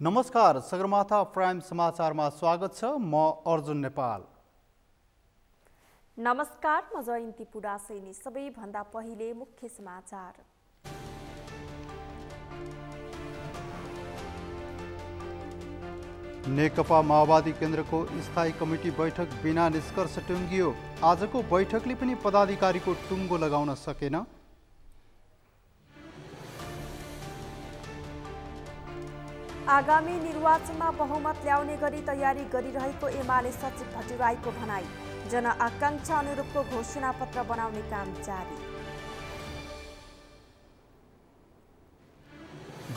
नमस्कार, सगरमाथा प्राइम समाचारमा स्वागत छ। म अर्जुन नेपाल। नमस्कार, म जयन्ती पुडासैनी। सबैभन्दा पहिले मुख्य समाचार। नेकपा माओवादी केन्द्रको स्थायी कमिटी बैठक बिना निष्कर्ष टुङ्गियो। आजको बैठकले पनि पदाधिकारीको टुङ्गो लगाउन सकेन। आगामी निर्वाचनमा बहुमत ल्याउने गरी तयारी गरिरहेको एमाले सचिव भट्टराईको भनाई। जनआकांक्षा अनुरूपको घोषणापत्र बनाउने काम जारी।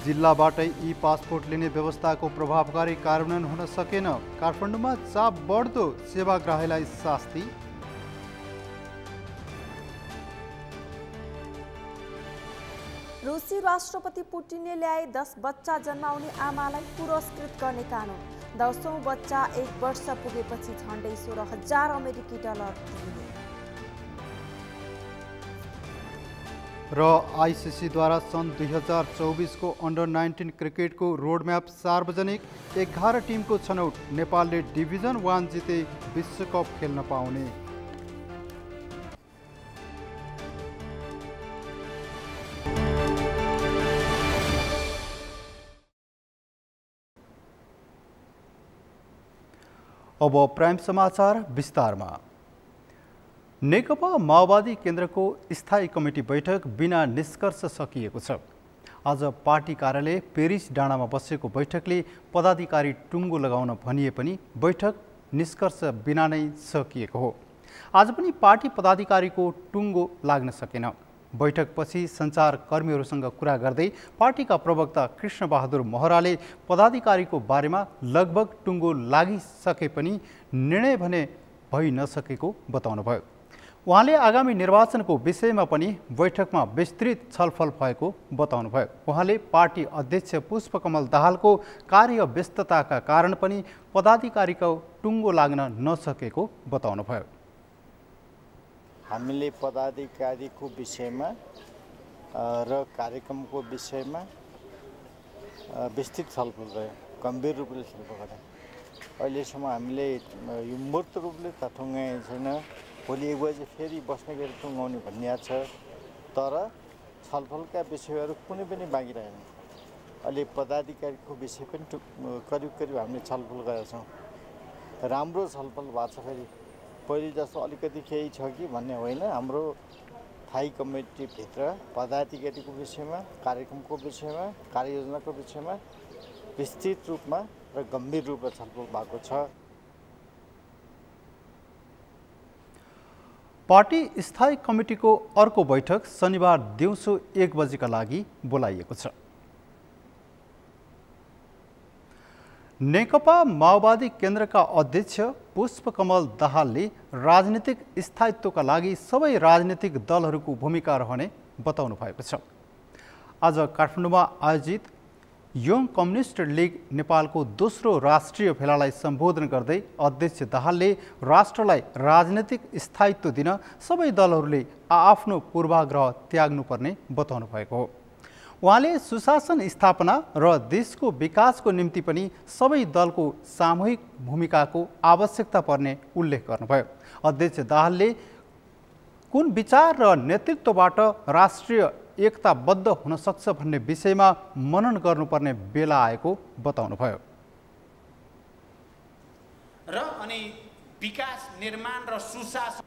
जिल्लाबाटै ई पासपोर्ट लिने व्यवस्थाको प्रभावकारी कार्यान्वयन हुन सकेन। काठमाडौँमा चाप बढ्दो, सेवाग्राहीलाई शास्ति। रुसी राष्ट्रपति पुटिनले ल्याए 10 बच्चा जन्माउने आमालाई पुरस्कृत गर्ने कानुन। 10औं बच्चा 1 वर्ष पुगेपछि झण्डै 16,000 अमेरिकी डलर दिइने। र आइसिसीद्वारा सन् 2024 को अन्डर-19 क्रिकेटको रोडम्याप सार्वजनिक। 11 टिमको छनौट। नेपालले डिभिजन 1 जिते विश्वकप खेल्न पाउने। अब प्राइम समाचार विस्तारमा। नेकपा माओवादी केन्द्रको स्थायी कमिटी बैठक बिना निष्कर्ष सकिएको छ। आज पार्टी कार्यालय पेरिस डाँडामा बसेको बैठकले पदाधिकारी टुङ्गो लगाउन भनिए पनि बैठक निष्कर्ष बिना नै सकिएको हो। आज पनि पार्टी पदाधिकारीको टुङ्गो लाग्न सकेन। बैठकपछि सञ्चारकर्मीहरूसँग कुरा गर्दै पार्टीका प्रवक्ता कृष्णबहादुर महराले पदाधिकारीको बारेमा लगभग टुङ्गो लागिसके पनि निर्णय भने भइ नसकेको बताउनुभयो। उहाँले आगामी निर्वाचनको विषयमा पनि बैठकमा विस्तृत छलफल भएको बताउनुभयो। उहाँले पार्टी अध्यक्ष पुष्पकमल दाहालको कार्यव्यस्तताका कारण पनि पदाधिकारीको टुङ्गो लाग्न नसकेको बताउनुभयो। हामीले पदाधिकारीको विषयमा र कार्यक्रमको विषयमा विस्तृत छलफल गऱ्यौँ, गम्भीर रूपले छलफल गऱ्यौँ। अहिलेसम्म हामीले यो मूर्त रूपले त टुङ्गाएको छैन। भोलि 1 बजे फेरि बस्ने गरी टुङ्गाउने भन्ने छ, तर छलफलका विषयहरू कुनै पनि बाँकी रहेन। अहिले पदाधिकारीको विषय पनि करिब हामीले छलफल गरेका छौँ। राम्रो छलफल भएको छ। फेरि पहिले जस्तो अलिकति केही छ कि भन्ने होइन। हाम्रो स्थायी कमिटीभित्र पदाधिकारीको विषयमा, कार्यक्रमको विषयमा, कार्ययोजनाको विषयमा विस्तृत रूपमा र गम्भीर रूपमा छलफल भएको छ। पार्टी स्थायी कमिटीको अर्को बैठक शनिबार दिउँसो 1 बजेका लागि बोलाइएको छ। नेकपा माओवादी केन्द्रका अध्यक्ष पुष्पकमल दाहालले राजनीतिक स्थायित्वका लागि सबै राजनीतिक दलहरूको भूमिका रहने बताउनु भएको छ। आज काठमाडौँमा आयोजित यङ कम्युनिस्ट लीग नेपालको दोस्रो राष्ट्रिय भेलालाई सम्बोधन गर्दै अध्यक्ष दाहालले राष्ट्रलाई राजनीतिक स्थायित्व दिन सबै दलहरूले आफ्नो पूर्वाग्रह त्याग्नुपर्ने बताउनु भएको हो। उहाँले सुशासन स्थापना र देशको विकासको निम्ति पनि सबै दलको सामूहिक भूमिकाको आवश्यकता पर्ने उल्लेख गर्नुभयो। अध्यक्ष दाहालले कुन विचार र नेतृत्वबाट राष्ट्रिय एकताबद्ध हुन सक्छ भन्ने विषयमा मनन गर्नुपर्ने बेला आएको बताउनुभयो। र अनि विकास निर्माण र सुशासन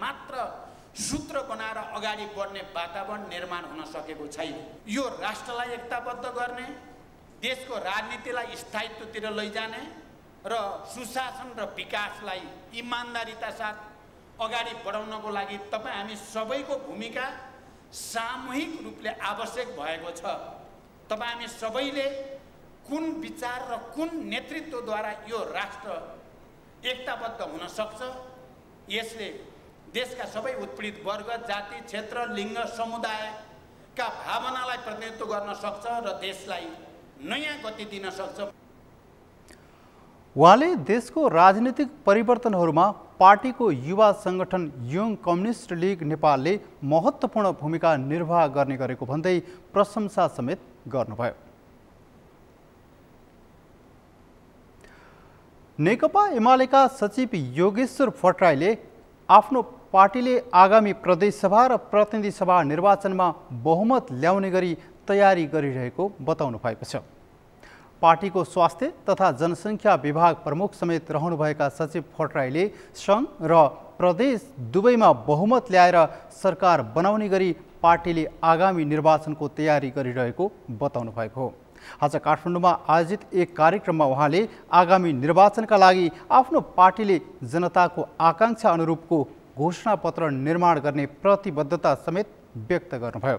मात्र सूत्र बनाएर अगाडि बढ्ने वातावरण निर्माण हुन सकेको छैन। यो राष्ट्रलाई एकताबद्ध गर्ने, देशको राजनीतिलाई स्थायित्वतिर लैजाने र सुशासन र विकासलाई इमान्दारिता साथ अगाडि बढाउनको लागि हामी सबैको भूमिका सामूहिक रूपले आवश्यक भएको छ। हामी सबैले कुन विचार र कुन नेतृत्वद्वारा यो राष्ट्र एकताबद्ध हुन सक्छ, यसले देशका सबै उत्पीडित वर्ग, जाति, क्षेत्र, लिङ्ग, समुदायका भावनालाई प्रतिनिधित्व गर्न सक्छ र देशलाई नयाँ गति दिन सक्छ। उहाँले देशको राजनीतिक परिवर्तनहरूमा पार्टीको युवा संगठन यङ कम्युनिस्ट लीग नेपालले महत्त्वपूर्ण भूमिका निर्वाह गर्ने गरेको भन्दै प्रशंसा समेत गर्नुभयो। नेकपा एमालेका सचिव योगेश्वर भट्टराईले आफ्नो पार्टीले आगामी प्रदेशसभा र प्रतिनिधि सभा निर्वाचनमा बहुमत ल्याउने गरी तयारी गरिरहेको बताउनु भएको छ। पार्टीको स्वास्थ्य तथा जनसङ्ख्या विभाग प्रमुख समेत रहनुभएका सचिव भट्टराईले सङ्घ र प्रदेश दुवैमा बहुमत ल्याएर सरकार बनाउने गरी पार्टीले आगामी निर्वाचनको तयारी गरिरहेको बताउनु भएको हो। आज काठमाडौँमा आयोजित एक कार्यक्रममा उहाँले आगामी निर्वाचनका लागि आफ्नो पार्टीले जनताको आकांक्षा अनुरूपको घोषणापत्र निर्माण गर्ने प्रतिबद्धता समेत व्यक्त गर्नुभयो।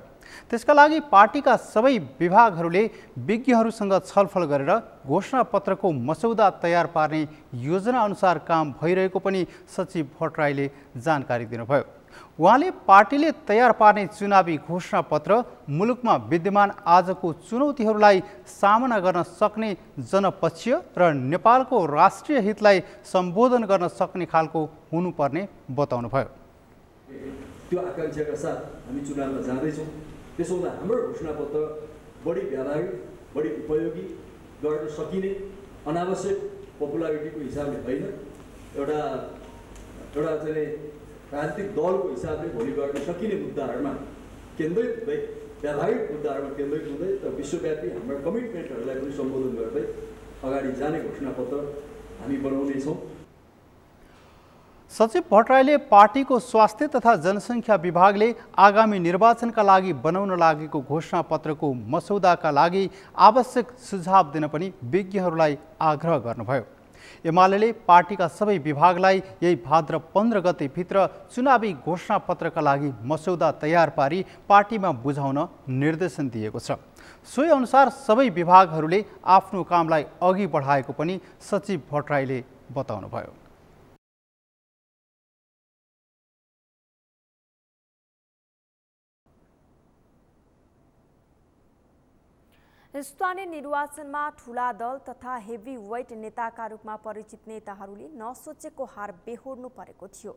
त्यसका लागि पार्टीका सबै विभागहरूले विज्ञहरूसँग छलफल गरेर घोषणापत्रको मसौदा तयार पार्ने योजना अनुसार काम भइरहेको पनि सचिव भट्टराईले जानकारी दिनुभयो। उहाँले पार्टीले तयार पार्ने चुनावी घोषणापत्र मुलुकमा विद्यमान आजको चुनौतीहरूलाई सामना गर्न सक्ने जनपक्षीय र नेपालको राष्ट्रिय हितलाई सम्बोधन गर्न सक्ने खालको हुनुपर्ने बताउनुभयो। त्यो आकांक्षाका साथ हामी चुनावमा जाँदैछौँ। त्यसो हुँदा हाम्रो घोषणापत्र बढी व्यावहारिक, बढी उपयोगी, गर्न सकिने, अनावश्यक पपुलारिटीको हिसाबले होइन, एउटा चाहिँ राजनीतिक दलको हिसाबले भोलि गर्न सकिने मुद्दाहरूमा केन्द्रित हुँदै, व्यावहारिक मुद्दाहरूमा केन्द्रित हुँदै र विश्वव्यापी हाम्रा कमिटमेन्टहरूलाई पनि सम्बोधन गर्दै अगाडि जाने घोषणापत्र हामी बनाउनेछौँ। सचिव भट्टराईले पार्टीको स्वास्थ्य तथा जनसङ्ख्या विभागले आगामी निर्वाचनका लागि बनाउन लागेको घोषणापत्रको मसौदाका लागि आवश्यक सुझाव दिन पनि विज्ञहरूलाई आग्रह गर्नुभयो। एमाले पार्टीका सबै विभागलाई यही भाद्र 15 गतेभित्र चुनावी घोषणापत्रका लागि मसौदा तयार पारी पार्टीमा बुझाउन निर्देशन दिएको छ। सोही अनुसार सबै विभागहरूले आफ्नो कामलाई अघि बढाएको पनि सचिव भट्टराईले बताउनुभयो। स्थानीय निर्वाचनमा ठूला दल तथा हेभी वेट नेताका रूपमा परिचित नेताहरूले नसोचेको हार बेहोर्नु परेको थियो।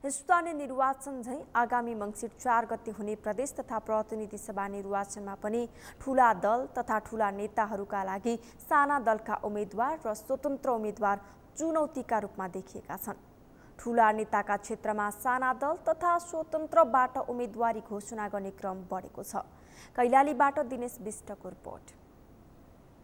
स्थानीय निर्वाचन झैं आगामी मङ्सिर 4 गते हुने प्रदेश तथा प्रतिनिधि सभा निर्वाचनमा पनि ठूला दल तथा ठूला नेताहरूका लागि साना दलका उम्मेद्वार र स्वतन्त्र उम्मेद्वार चुनौतीका रूपमा देखिएका छन्। ठूला नेताका क्षेत्रमा साना दल तथा स्वतन्त्रबाट उम्मेदवारी घोषणा गर्ने क्रम बढेको छ। कैलालीबाट दिनेश विष्टको रिपोर्ट।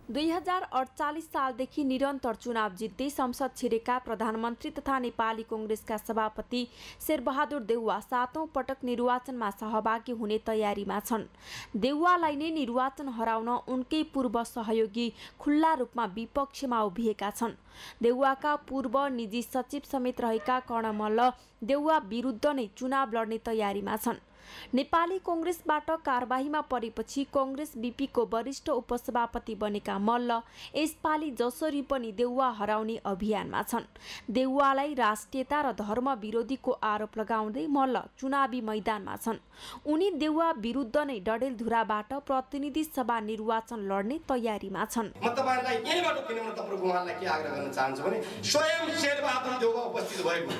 2048 सालदेखि निरन्तर चुनाव जित्दै संसद छिरेका प्रधानमन्त्री तथा नेपाली कांग्रेसका सभापति शेरबहादुर देउवा 7औं पटक निर्वाचनमा सहभागी हुने तयारीमा छन्। देउवालाई नै निर्वाचन हराउन उनकै पूर्व सहयोगी खुल्ला रूपमा विपक्षमा उभिएका छन्। देउवाका पूर्व निजी सचिव समेत रहेका कर्ण मल्ल देउवा विरुद्ध नै चुनाव लड्ने तयारीमा छन्। नेपाली कांग्रेसबाट कारबाहीमा परेपछि कांग्रेस बीपीको वरिष्ठ उपसभापति बनेका मल्ल यसपालि जसरी पनि देउवा हराउने अभियानमा छन्। देउवालाई राष्ट्रियता र धर्म विरोधीको आरोप लगाउँदै मल्ल चुनावी मैदानमा छन्। उनी देउवा विरुद्ध नै डडेलधुराबाट प्रतिनिधि सभा निर्वाचन लड्ने तयारीमा छन्। म तपाईहरुलाई यहीबाट किनभने तपाईहरुको उहाँलाई के आग्रह गर्न चाहन्छु भने स्वयं शेरबहादुर देउवा उपस्थित भएको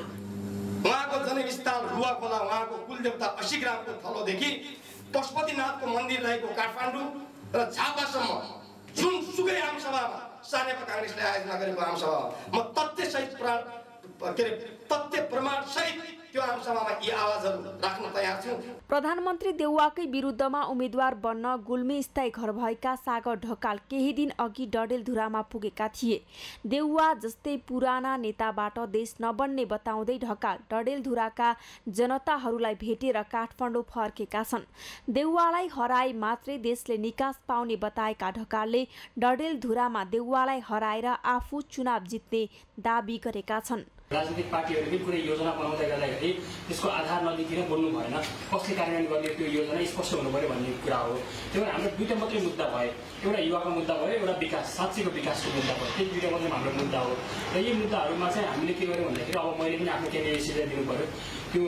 उहाँको जनस्थल रुवा खोला, उहाँको कुलदेवता 80 ग्रामको थलोदेखि पशुपतिनाथको मन्दिर रहेको काठमाडौँ र झापासम्म जुनसुकै आमसभामा सानेपा कांग्रेसले आयोजना गरेको आमसभा म तथ्य प्रमाण सहित त्यो आमसभामा यी आवाजहरू राख्न तयार छु। प्रधानमन्त्री देउवाकै विरुद्धमा उम्मेद्वार बन्न गुल्मी स्थायी घर भएका सागर ढकाल केही दिन अघि डडेलधुरामा पुगेका थिए। देउवा जस्तै पुराना नेताबाट देश नबन्ने बताउँदै ढकाल डडेलधुराका जनताहरूलाई भेटेर काठमाडौँ फर्केका छन्। देउवालाई हराए मात्रै देशले निकास पाउने बताएका ढकालले डडेलधुरामा देउवालाई हराएर आफू चुनाव जित्ने दाबी गरेका छन्। राजनीतिक पार्टीहरूले कुनै योजना बनाउँदै गर्दाखेरि त्यसको आधार नलिकन बोल्नु भएन, कसले कार्यान्वयन गर्ने त्यो योजना स्पष्ट हुनु पर्यो भन्ने कुरा हो। त्यही भएर हाम्रो दुईटा मात्रै मुद्दा भयो, एउटा युवाको मुद्दा भयो, एउटा विकास साँच्चैको विकासको मुद्दा भयो। त्यो दुईटा मात्रै हाम्रो मुद्दा हो र यी मुद्दाहरूमा चाहिँ हामीले के गर्यौँ भन्दाखेरि अब मैले पनि आफ्नो क्यान्डिडेटसित दिनु पर्यो। त्यो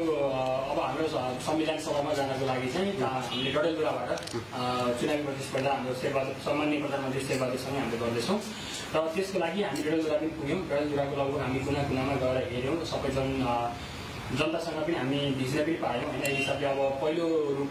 अब हाम्रो संविधान सभामा जानको लागि चाहिँ हामीले डडेलधुराबाट चुनावी प्रतिस्पर्धा हाम्रो सम्माननीय प्रधानमन्त्री शेरबहादुरसँग हामीले गर्दैछौँ र त्यसको लागि हामी डडेलधुरा पनि पुग्यौँ। डडेलधुराको लगभग हामी कुना कुनामा गएर हेऱ्यौँ, सबैजना जनतासँग पनि हामी भिज्न पनि पायौँ होइन। यस हिसाबले अब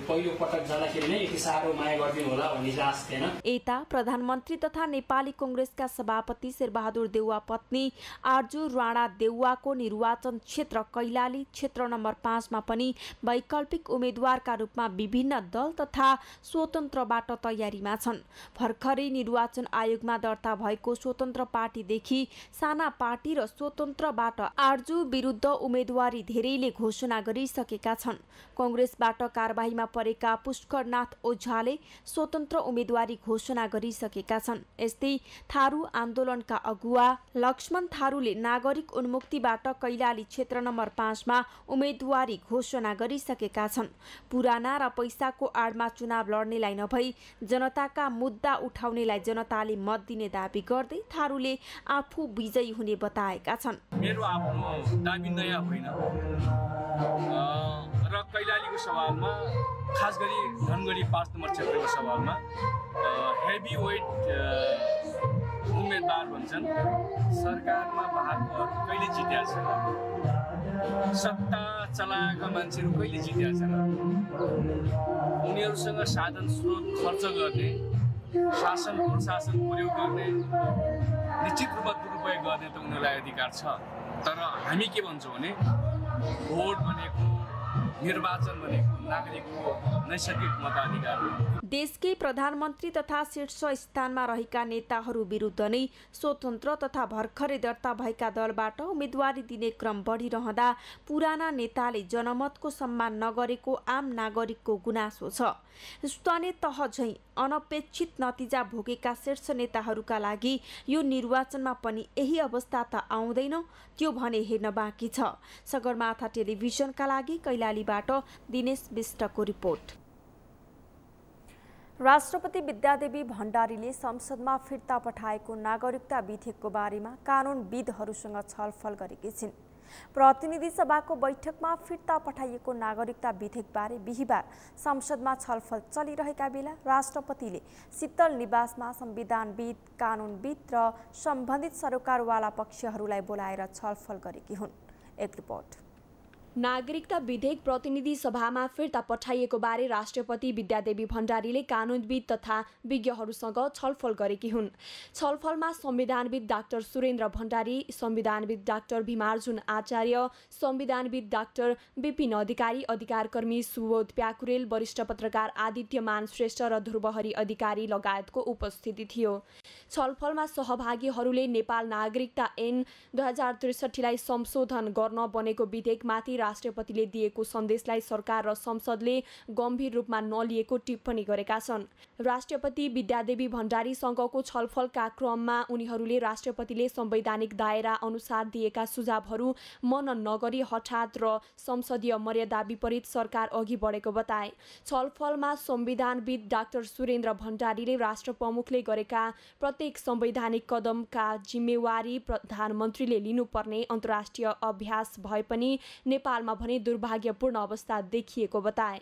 पहिलो पटक जाँदाखेरि नै यति साह्रो माया गरिदिनु होला भन्ने चाहिँ आश थिएन। यता प्रधानमन्त्री तथा नेपाली कांग्रेसका सभापति शेरबहादुर देउवा पत्नी आर्जु राणा देउवाको निर्वाचन क्षेत्र कैलाली क्षेत्र नम्बर 5 मा पनि वैकल्पिक उम्मेद्वारका रूपमा विभिन्न दल तथा स्वतन्त्रबाट तयारीमा छन्। भर्खरै निर्वाचन आयोगमा दर्ता भएको स्वतन्त्र पार्टीदेखि साना पार्टी र स्वतन्त्रबाट आर्जु विरुद्ध उम्मेदवारी धेरैले घोषणा गरिसकेका छन्। कांग्रेसबाट कारबाहीमा परेका पुष्करनाथ ओझाले स्वतन्त्र उम्मेदवारी घोषणा गरिसकेका छन्। यस्तै थारू आन्दोलनका अगुवा लक्ष्मण थारूले नागरिक उन्मुक्तिबाट कैलाली क्षेत्र नम्बर 5 मा उम्मेदवारी घोषणा गरिसकेका छन्। पुराना र पैसाको आडमा चुनाव लड्नेलाई नभई जनताका मुद्दा उठाउनेलाई जनताले मत दिने दाबी गर्दै थारूले आफू विजयी हुने बताएका छन्। मेरो आफ्नो दाबी नयाँ होइन र कैलालीको सवालमा खास गरी धनगढी 5 नम्बर क्षेत्रको सवालमा हेभी वेट उम्मेदवार भन्छन्। सरकारमा भागहरू कहिले जितेका छैन, सत्ता चलाएका मान्छेहरू कहिले जितेका छैन। उनीहरूसँग साधन स्रोत खर्च गर्ने, शासन प्रशासन प्रयोग गर्ने, निश्चित रूपमा दुरुपयोग गर्ने त उनीहरूलाई अधिकार छ। तर हामी के भन्छौँ भने भोट भनेको, निर्वाचन भनेको नागरिकको नैसर्गिक मताधिकार हो। देशकै प्रधानमन्त्री तथा शीर्ष स्थानमा रहेका नेताहरू विरुद्ध नै स्वतन्त्र तथा भर्खरै दर्ता भएका दलबाट उम्मेदवारी दिने क्रम बढिरहँदा पुराना नेताले जनमतको सम्मान नगरेको आम नागरिकको गुनासो छ। स्थानीय तह झैं अनपेक्षित नतिजा भोगेका शीर्ष नेताहरूका लागि यो निर्वाचनमा पनि यही अवस्था त आउँदैन, त्यो भने हेर्न बाँकी छ। सगरमाथा टेलिभिजनका लागि कैलालीबाट दिनेश विष्टको रिपोर्ट। राष्ट्रपति विद्यादेवी भण्डारीले संसदमा फिर्ता पठाएको नागरिकता विधेयकको बारेमा कानुनविदहरूसँग छलफल गरेकी छिन्। प्रतिनिधि सभाको बैठकमा फिर्ता पठाइएको नागरिकता विधेयकबारे बिहिबार संसदमा छलफल चलिरहेका बेला राष्ट्रपतिले शीतल निवासमा संविधानविद, कानुनविद र सम्बन्धित सरकारवाला पक्षहरूलाई बोलाएर छलफल गरेकी हुन्। एक रिपोर्ट। नागरिकता विधेयक प्रतिनिधि सभामा फिर्ता पठाइएको बारे राष्ट्रपति विद्यादेवी भण्डारीले कानुनविद तथा विज्ञहरूसँग छलफल गरेकी हुन्। छलफलमा संविधानविद डाक्टर सुरेन्द्र भण्डारी, संविधानविद डाक्टर भीमार्जुन आचार्य, संविधानविद डाक्टर विपिन अधिकारी, अधिकारकर्मी सुबोध प्याकुरेल, वरिष्ठ पत्रकार आदित्यमान श्रेष्ठ र ध्रुवहरी अधिकारी लगायतको उपस्थिति थियो। छलफलमा सहभागीहरूले नेपाल नागरिकता ऐन 2063 लाई संशोधन गर्न बनेको विधेयकमाथि राष्ट्रपतिले दिएको सन्देशलाई सरकार र संसदले गम्भीर रूपमा नलिएको टिप्पणी गरेका छन्। राष्ट्रपति विद्यादेवी भण्डारीसँगको छलफलका क्रममा उनीहरूले राष्ट्रपतिले संवैधानिक दायरा अनुसार दिएका सुझावहरू मनन नगरी हठात र संसदीय मर्यादा विपरीत सरकार अघि बढेको बताए। छलफलमा संविधानविद डाक्टर सुरेन्द्र भण्डारीले राष्ट्र प्रमुखले गरेका प्रत्येक संवैधानिक कदमका जिम्मेवारी प्रधानमन्त्रीले लिनुपर्ने अन्तर्राष्ट्रिय अभ्यास भए पनि नेपालमा भने दुर्भाग्यपूर्ण अवस्था देखिएको बताए।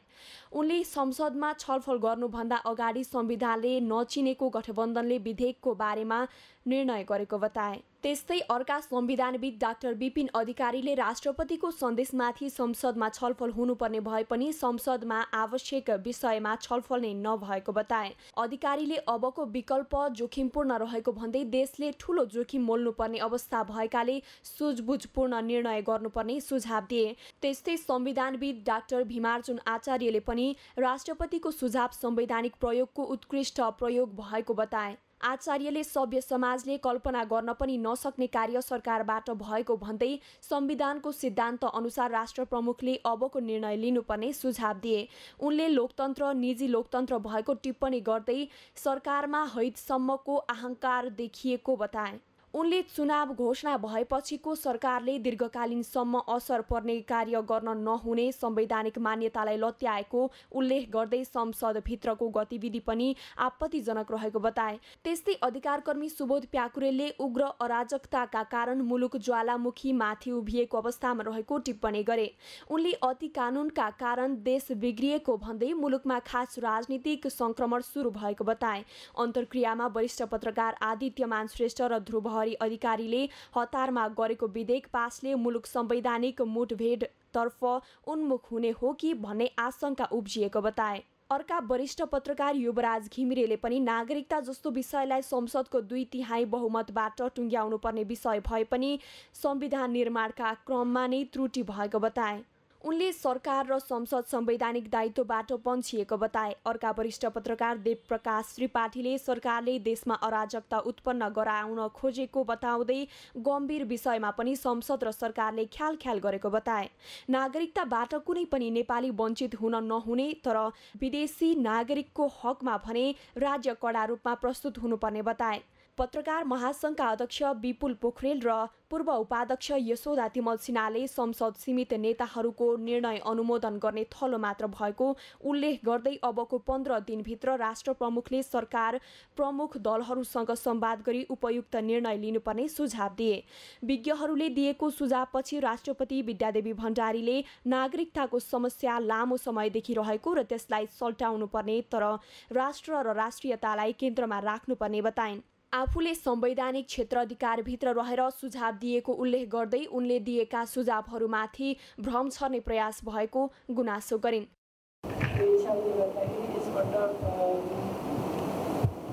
उनले संसदमा छलफल गर्नुभन्दा अगाडि संविधानले नचिनेको गठबन्धनले विधेयकको बारेमा निर्णय गरेको बताए। त्यस्तै अर्का संविधानविद डाक्टर विपिन अधिकारीले राष्ट्रपतिको सन्देशमाथि संसदमा छलफल हुनुपर्ने भए पनि संसदमा आवश्यक विषयमा छलफल नै नभएको बताए। अधिकारीले अबको विकल्प जोखिमपूर्ण रहेको भन्दै देशले ठूलो जोखिम मोल्नुपर्ने अवस्था भएकाले सुझबुझपूर्ण निर्णय गर्नुपर्ने सुझाव दिए। त्यस्तै संविधानविद डाक्टर भीमार्जुन आचार्यले पनि राष्ट्रपतिको सुझाव संवैधानिक प्रयोगको उत्कृष्ट प्रयोग भएको बताए। आचार्यले सभ्य समाजले कल्पना गर्न पनि नसक्ने कार्य सरकारबाट भएको भन्दै संविधानको सिद्धान्त अनुसार राष्ट्र प्रमुखले अबको निर्णय लिनुपर्ने सुझाव दिए। उनले लोकतन्त्र निजी लोकतन्त्र भएको टिप्पणी गर्दै सरकारमा हैदसम्मको अहंकार देखिएको बताए। उनले चुनाव घोषणा भएपछिको सरकारले दीर्घकालीनसम्म असर पर्ने कार्य गर्न नहुने संवैधानिक मान्यतालाई लत्याएको उल्लेख गर्दै संसदभित्रको गतिविधि पनि आपत्तिजनक रहेको बताए। त्यस्तै अधिकारकर्मी सुबोध प्याकुरेलले उग्र अराजकताका कारण मुलुक ज्वालामुखी माथि उभिएको अवस्थामा रहेको टिप्पणी गरे। उनले अति कानूनका कारण देश बिग्रिएको भन्दै मुलुकमा खास राजनीतिक संक्रमण सुरु भएको बताए। अन्तर्क्रियामा वरिष्ठ पत्रकार आदित्यमान श्रेष्ठ र ध्रुवहरी अधिकारीले हतारमा गरेको विधेयक पासले मुलुक संवैधानिक मुठभेड तर्फ उन्मुख हुने हो कि भन्ने आशंका उब्जिएको बताए। अर्का वरिष्ठ पत्रकार युवराज घिमिरेले पनि नागरिकता जस्तो विषयलाई संसदको 2/3 बहुमतबाट टुङ्ग्याउनु पर्ने विषय भए पनि संविधान निर्माणका क्रममा नै त्रुटि भएको बताए। उनले सरकार र संसद संवैधानिक दायित्वबाट पन्छिएको बताए। अर्का वरिष्ठ पत्रकार देवप्रकाश त्रिपाठीले सरकारले देशमा अराजकता उत्पन्न गराउन खोजेको बताउँदै गम्भीर विषयमा पनि संसद र सरकारले ख्याल गरेको बताए। नागरिकताबाट कुनै पनि नेपाली वञ्चित हुन नहुने, तर विदेशी नागरिकको हकमा भने राज्य कडा रूपमा प्रस्तुत हुनुपर्ने बताए। पत्रकार महासंघका अध्यक्ष विपुल पोखरेल र पूर्व उपाध्यक्ष यशोदा तिमल सिन्हाले संसद सीमित नेताहरूको निर्णय अनुमोदन गर्ने थलो मात्र भएको उल्लेख गर्दै अबको 15 दिनभित्र राष्ट्र प्रमुखले सरकार प्रमुख दलहरूसँग संवाद गरी उपयुक्त निर्णय लिनुपर्ने सुझाव दिए। विज्ञहरूले दिएको सुझावपछि राष्ट्रपति विद्यादेवी भण्डारीले नागरिकताको समस्या लामो समयदेखि रहेको र त्यसलाई सल्टाउनु पर्ने, तर राष्ट्र र राष्ट्रियतालाई केन्द्रमा राख्नुपर्ने बताइन्। आफूले संवैधानिक क्षेत्र अधिकारभित्र रहेर सुझाव दिएको उल्लेख गर्दै उनले दिएका सुझावहरूमाथि भ्रम छर्ने प्रयास भएको गुनासो गरिन्।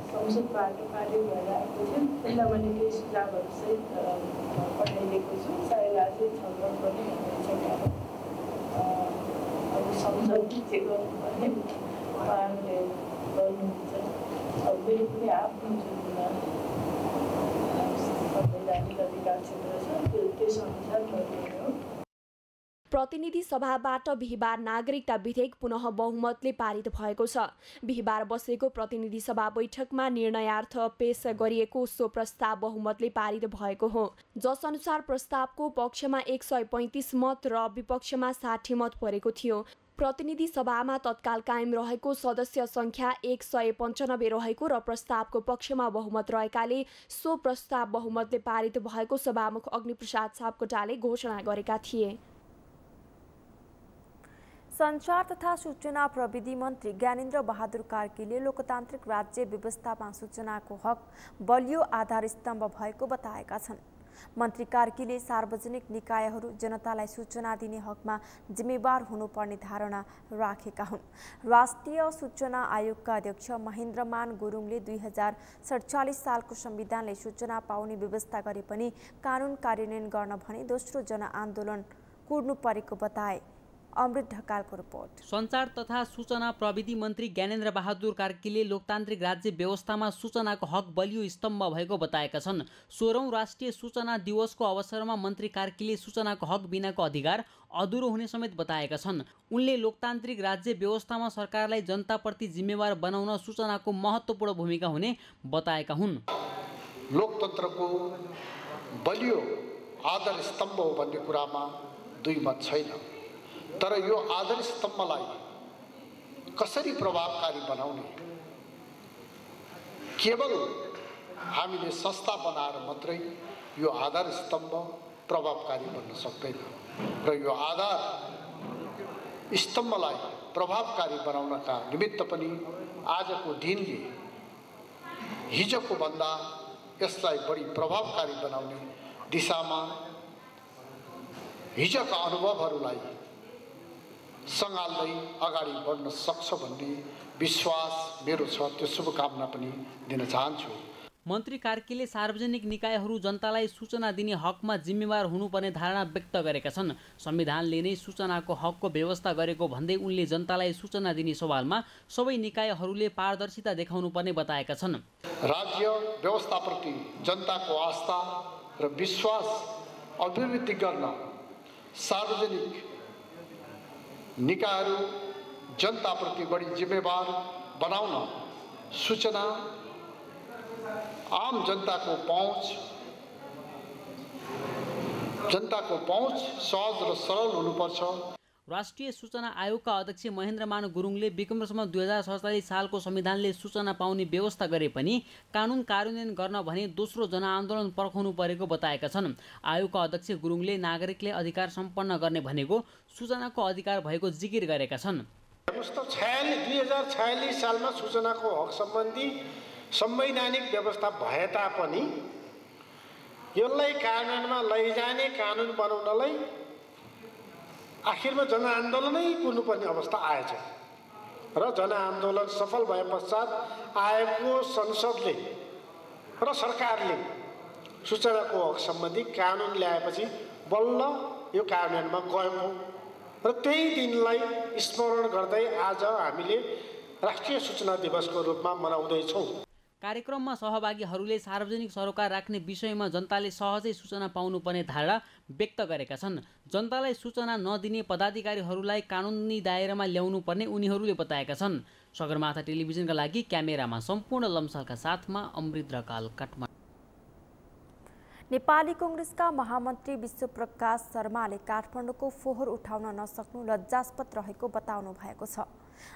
संसदबाट पारित भएर आएको थियो, त्यसलाई मैले केही सुझावहरू सहित पठाइदिएको छु। सायद अझै छलफल पनि हुनेछ। अब संसदले जे गर्नुपर्ने उहाँहरूले गर्नुहुन्छ। अब मेरो पनि आफ्नो जुन संवैधानिक अधिकार क्षेत्र छ त्यस अनुसार गरिने हो। प्रतिनिधि सभाबाट बिहिबार नागरिकता विधेयक पुनः बहुमतले पारित भएको छ। बिहिबार बसेको प्रतिनिधि सभा बैठकमा निर्णयार्थ पेश गरिएको सो प्रस्ताव बहुमतले पारित भएको हो, जस अनुसार प्रस्तावको पक्षमा 135 मत र विपक्षमा 60 मत परेको थियो। प्रतिनिधि सभामा तत्काल कायम रहेको सदस्य संख्या 195 रहेको र प्रस्तावको पक्षमा बहुमत रहेकाले सो प्रस्ताव बहुमतले पारित भएको सभामुख अग्निप्रसाद सापकोटाले घोषणा गरेका थिए। सञ्चार तथा सूचना प्रविधि मन्त्री ज्ञानेन्द्र बहादुर कार्कीले लोकतान्त्रिक राज्य व्यवस्थामा सूचनाको हक बलियो आधार स्तम्भ भएको बताएका छन्। मन्त्री कार्कीले सार्वजनिक निकायहरू जनतालाई सूचना दिने हकमा जिम्मेवार हुनुपर्ने धारणा राखेका हुन्। राष्ट्रिय सूचना आयोगका अध्यक्ष महेन्द्रमान गुरुङले 2047 सालको संविधानले सूचना पाउने व्यवस्था गरे पनि कानुन कार्यान्वयन गर्न भने दोस्रो जनआन्दोलन कुर्नु परेको बताए। अमृत ढकालको रिपोर्ट। सञ्चार तथा सूचना प्रविधि मन्त्री ज्ञानेन्द्र बहादुर कार्कीले लोकतान्त्रिक राज्य व्यवस्थामा सूचनाको हक बलियो स्तम्भ भएको बताएका छन्। 16औं राष्ट्रिय सूचना दिवसको अवसरमा मन्त्री कार्कीले सूचनाको हक बिनाको अधिकार अधुरो हुने समेत बताएका छन्। उनले लोकतान्त्रिक राज्य व्यवस्थामा सरकारलाई जनताप्रति जिम्मेवार बनाउन सूचनाको महत्त्वपूर्ण भूमिका हुने बताएका हुन्। लोकतन्त्रको बलियो आधार स्तम्भ हो भन्ने कुरामा दुई मत छैन, तर यो आधार स्तम्भलाई कसरी प्रभावकारी बनाउने, केवल हामीले संस्था बनाएर मात्रै यो आधार स्तम्भ प्रभावकारी बन्न सक्दैन र यो आधार स्तम्भलाई प्रभावकारी बनाउनका निमित्त पनि आजको दिनले हिजोको भन्दा यसलाई बढी प्रभावकारी बनाउने दिशामा हिजोका अनुभवहरूलाई सँगाल्दै अगाडि बढ्न सक्छ भन्ने विश्वास मेरो छ। त्यो शुभकामना पनि दिन चाहन्छु। मन्त्री कार्कीले सार्वजनिक निकायहरू जनतालाई सूचना दिने हकमा जिम्मेवार हुनुपर्ने धारणा व्यक्त गरेका छन्। संविधानले नै सूचनाको हकको व्यवस्था गरेको भन्दै उनले जनतालाई सूचना दिने सवालमा सबै निकायहरूले पारदर्शिता देखाउनुपर्ने बताएका छन्। राज्य व्यवस्थाप्रति जनताको आस्था र विश्वास अभिवृद्धि गर्न सार्वजनिक निकायहरू जनताप्रति बढी जिम्मेवार बनाउन सूचना आम जनताको पहुँच सहज र सरल हुनुपर्छ। राष्ट्रिय सूचना आयोगका अध्यक्ष महेन्द्रमान गुरुङले विक्रमसम्म 2047 सालको संविधानले सूचना पाउने व्यवस्था गरे पनि कानुन कार्यान्वयन गर्न भने दोस्रो जनआन्दोलन पर्खाउनु परेको बताएका छन्। आयोगका अध्यक्ष गुरुङले नागरिकले अधिकार सम्पन्न गर्ने भनेको सूचनाको अधिकार भएको जिकिर गरेका छन्। 2046 सालमा सूचनाको हक सम्बन्धी संवैधानिक व्यवस्था भए तापनि यसलाई कार्यान्वयनमा लैजाने कानुन बनाउनलाई आखिरमा जनआन्दोलनै कुर्नुपर्ने अवस्था आएछ र जनआन्दोलन सफल भए पश्चात आएको संसदले र सरकारले सूचनाको हक सम्बन्धी कानुन ल्याएपछि बल्ल यो कार्यान्वयनमा गएको र त्यही दिनलाई स्मरण गर्दै आज हामीले राष्ट्रिय सूचना दिवसको रूपमा मनाउँदैछौँ। कार्यक्रममा सहभागीहरूले सार्वजनिक सरोकार राख्ने विषयमा जनताले सहजै सूचना पाउनुपर्ने धारणा व्यक्त गरेका छन्। जनतालाई सूचना नदिने पदाधिकारीहरूलाई कानुनी दायरामा ल्याउनु पर्ने उनीहरूले बताएका छन्। सगरमाथा टेलिभिजनका लागि क्यामेरामा सम्पूर्ण लम्सालका साथमा अमृत रकाल, काठमाडौँ। नेपाली कांग्रेसका महामन्त्री विश्वप्रकाश शर्माले काठमाडौँको फोहोर उठाउन नसक्नु लज्जास्पद रहेको बताउनु भएको छ।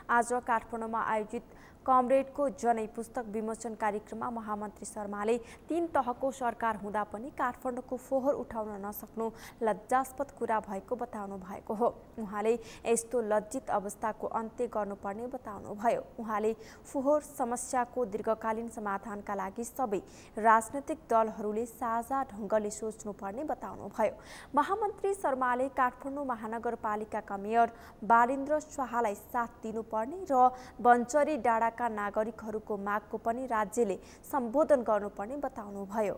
आज काठमाडौँमा आयोजित कमरेडको जनै पुस्तक विमोचन कार्यक्रममा महामन्त्री शर्माले 3 तहको सरकार हुँदा पनि काठमाडौँको फोहोर उठाउन नसक्नु लज्जास्पद कुरा भएको बताउनु भएको हो। उहाँले यस्तो लज्जित अवस्थाको अन्त्य गर्नुपर्ने बताउनुभयो। उहाँले फोहोर समस्याको दीर्घकालीन समाधानका लागि सबै राजनैतिक दलहरूले साझा ढङ्गले सोच्नुपर्ने बताउनुभयो। महामन्त्री शर्माले काठमाडौँ महानगरपालिकाका मेयर बालेन्द्र शाहलाई साथ दिनुपर्ने र बन्चरी डाँडाका नागरिकहरूको मागको पनि राज्यले सम्बोधन गर्नुपर्ने बताउनुभयो।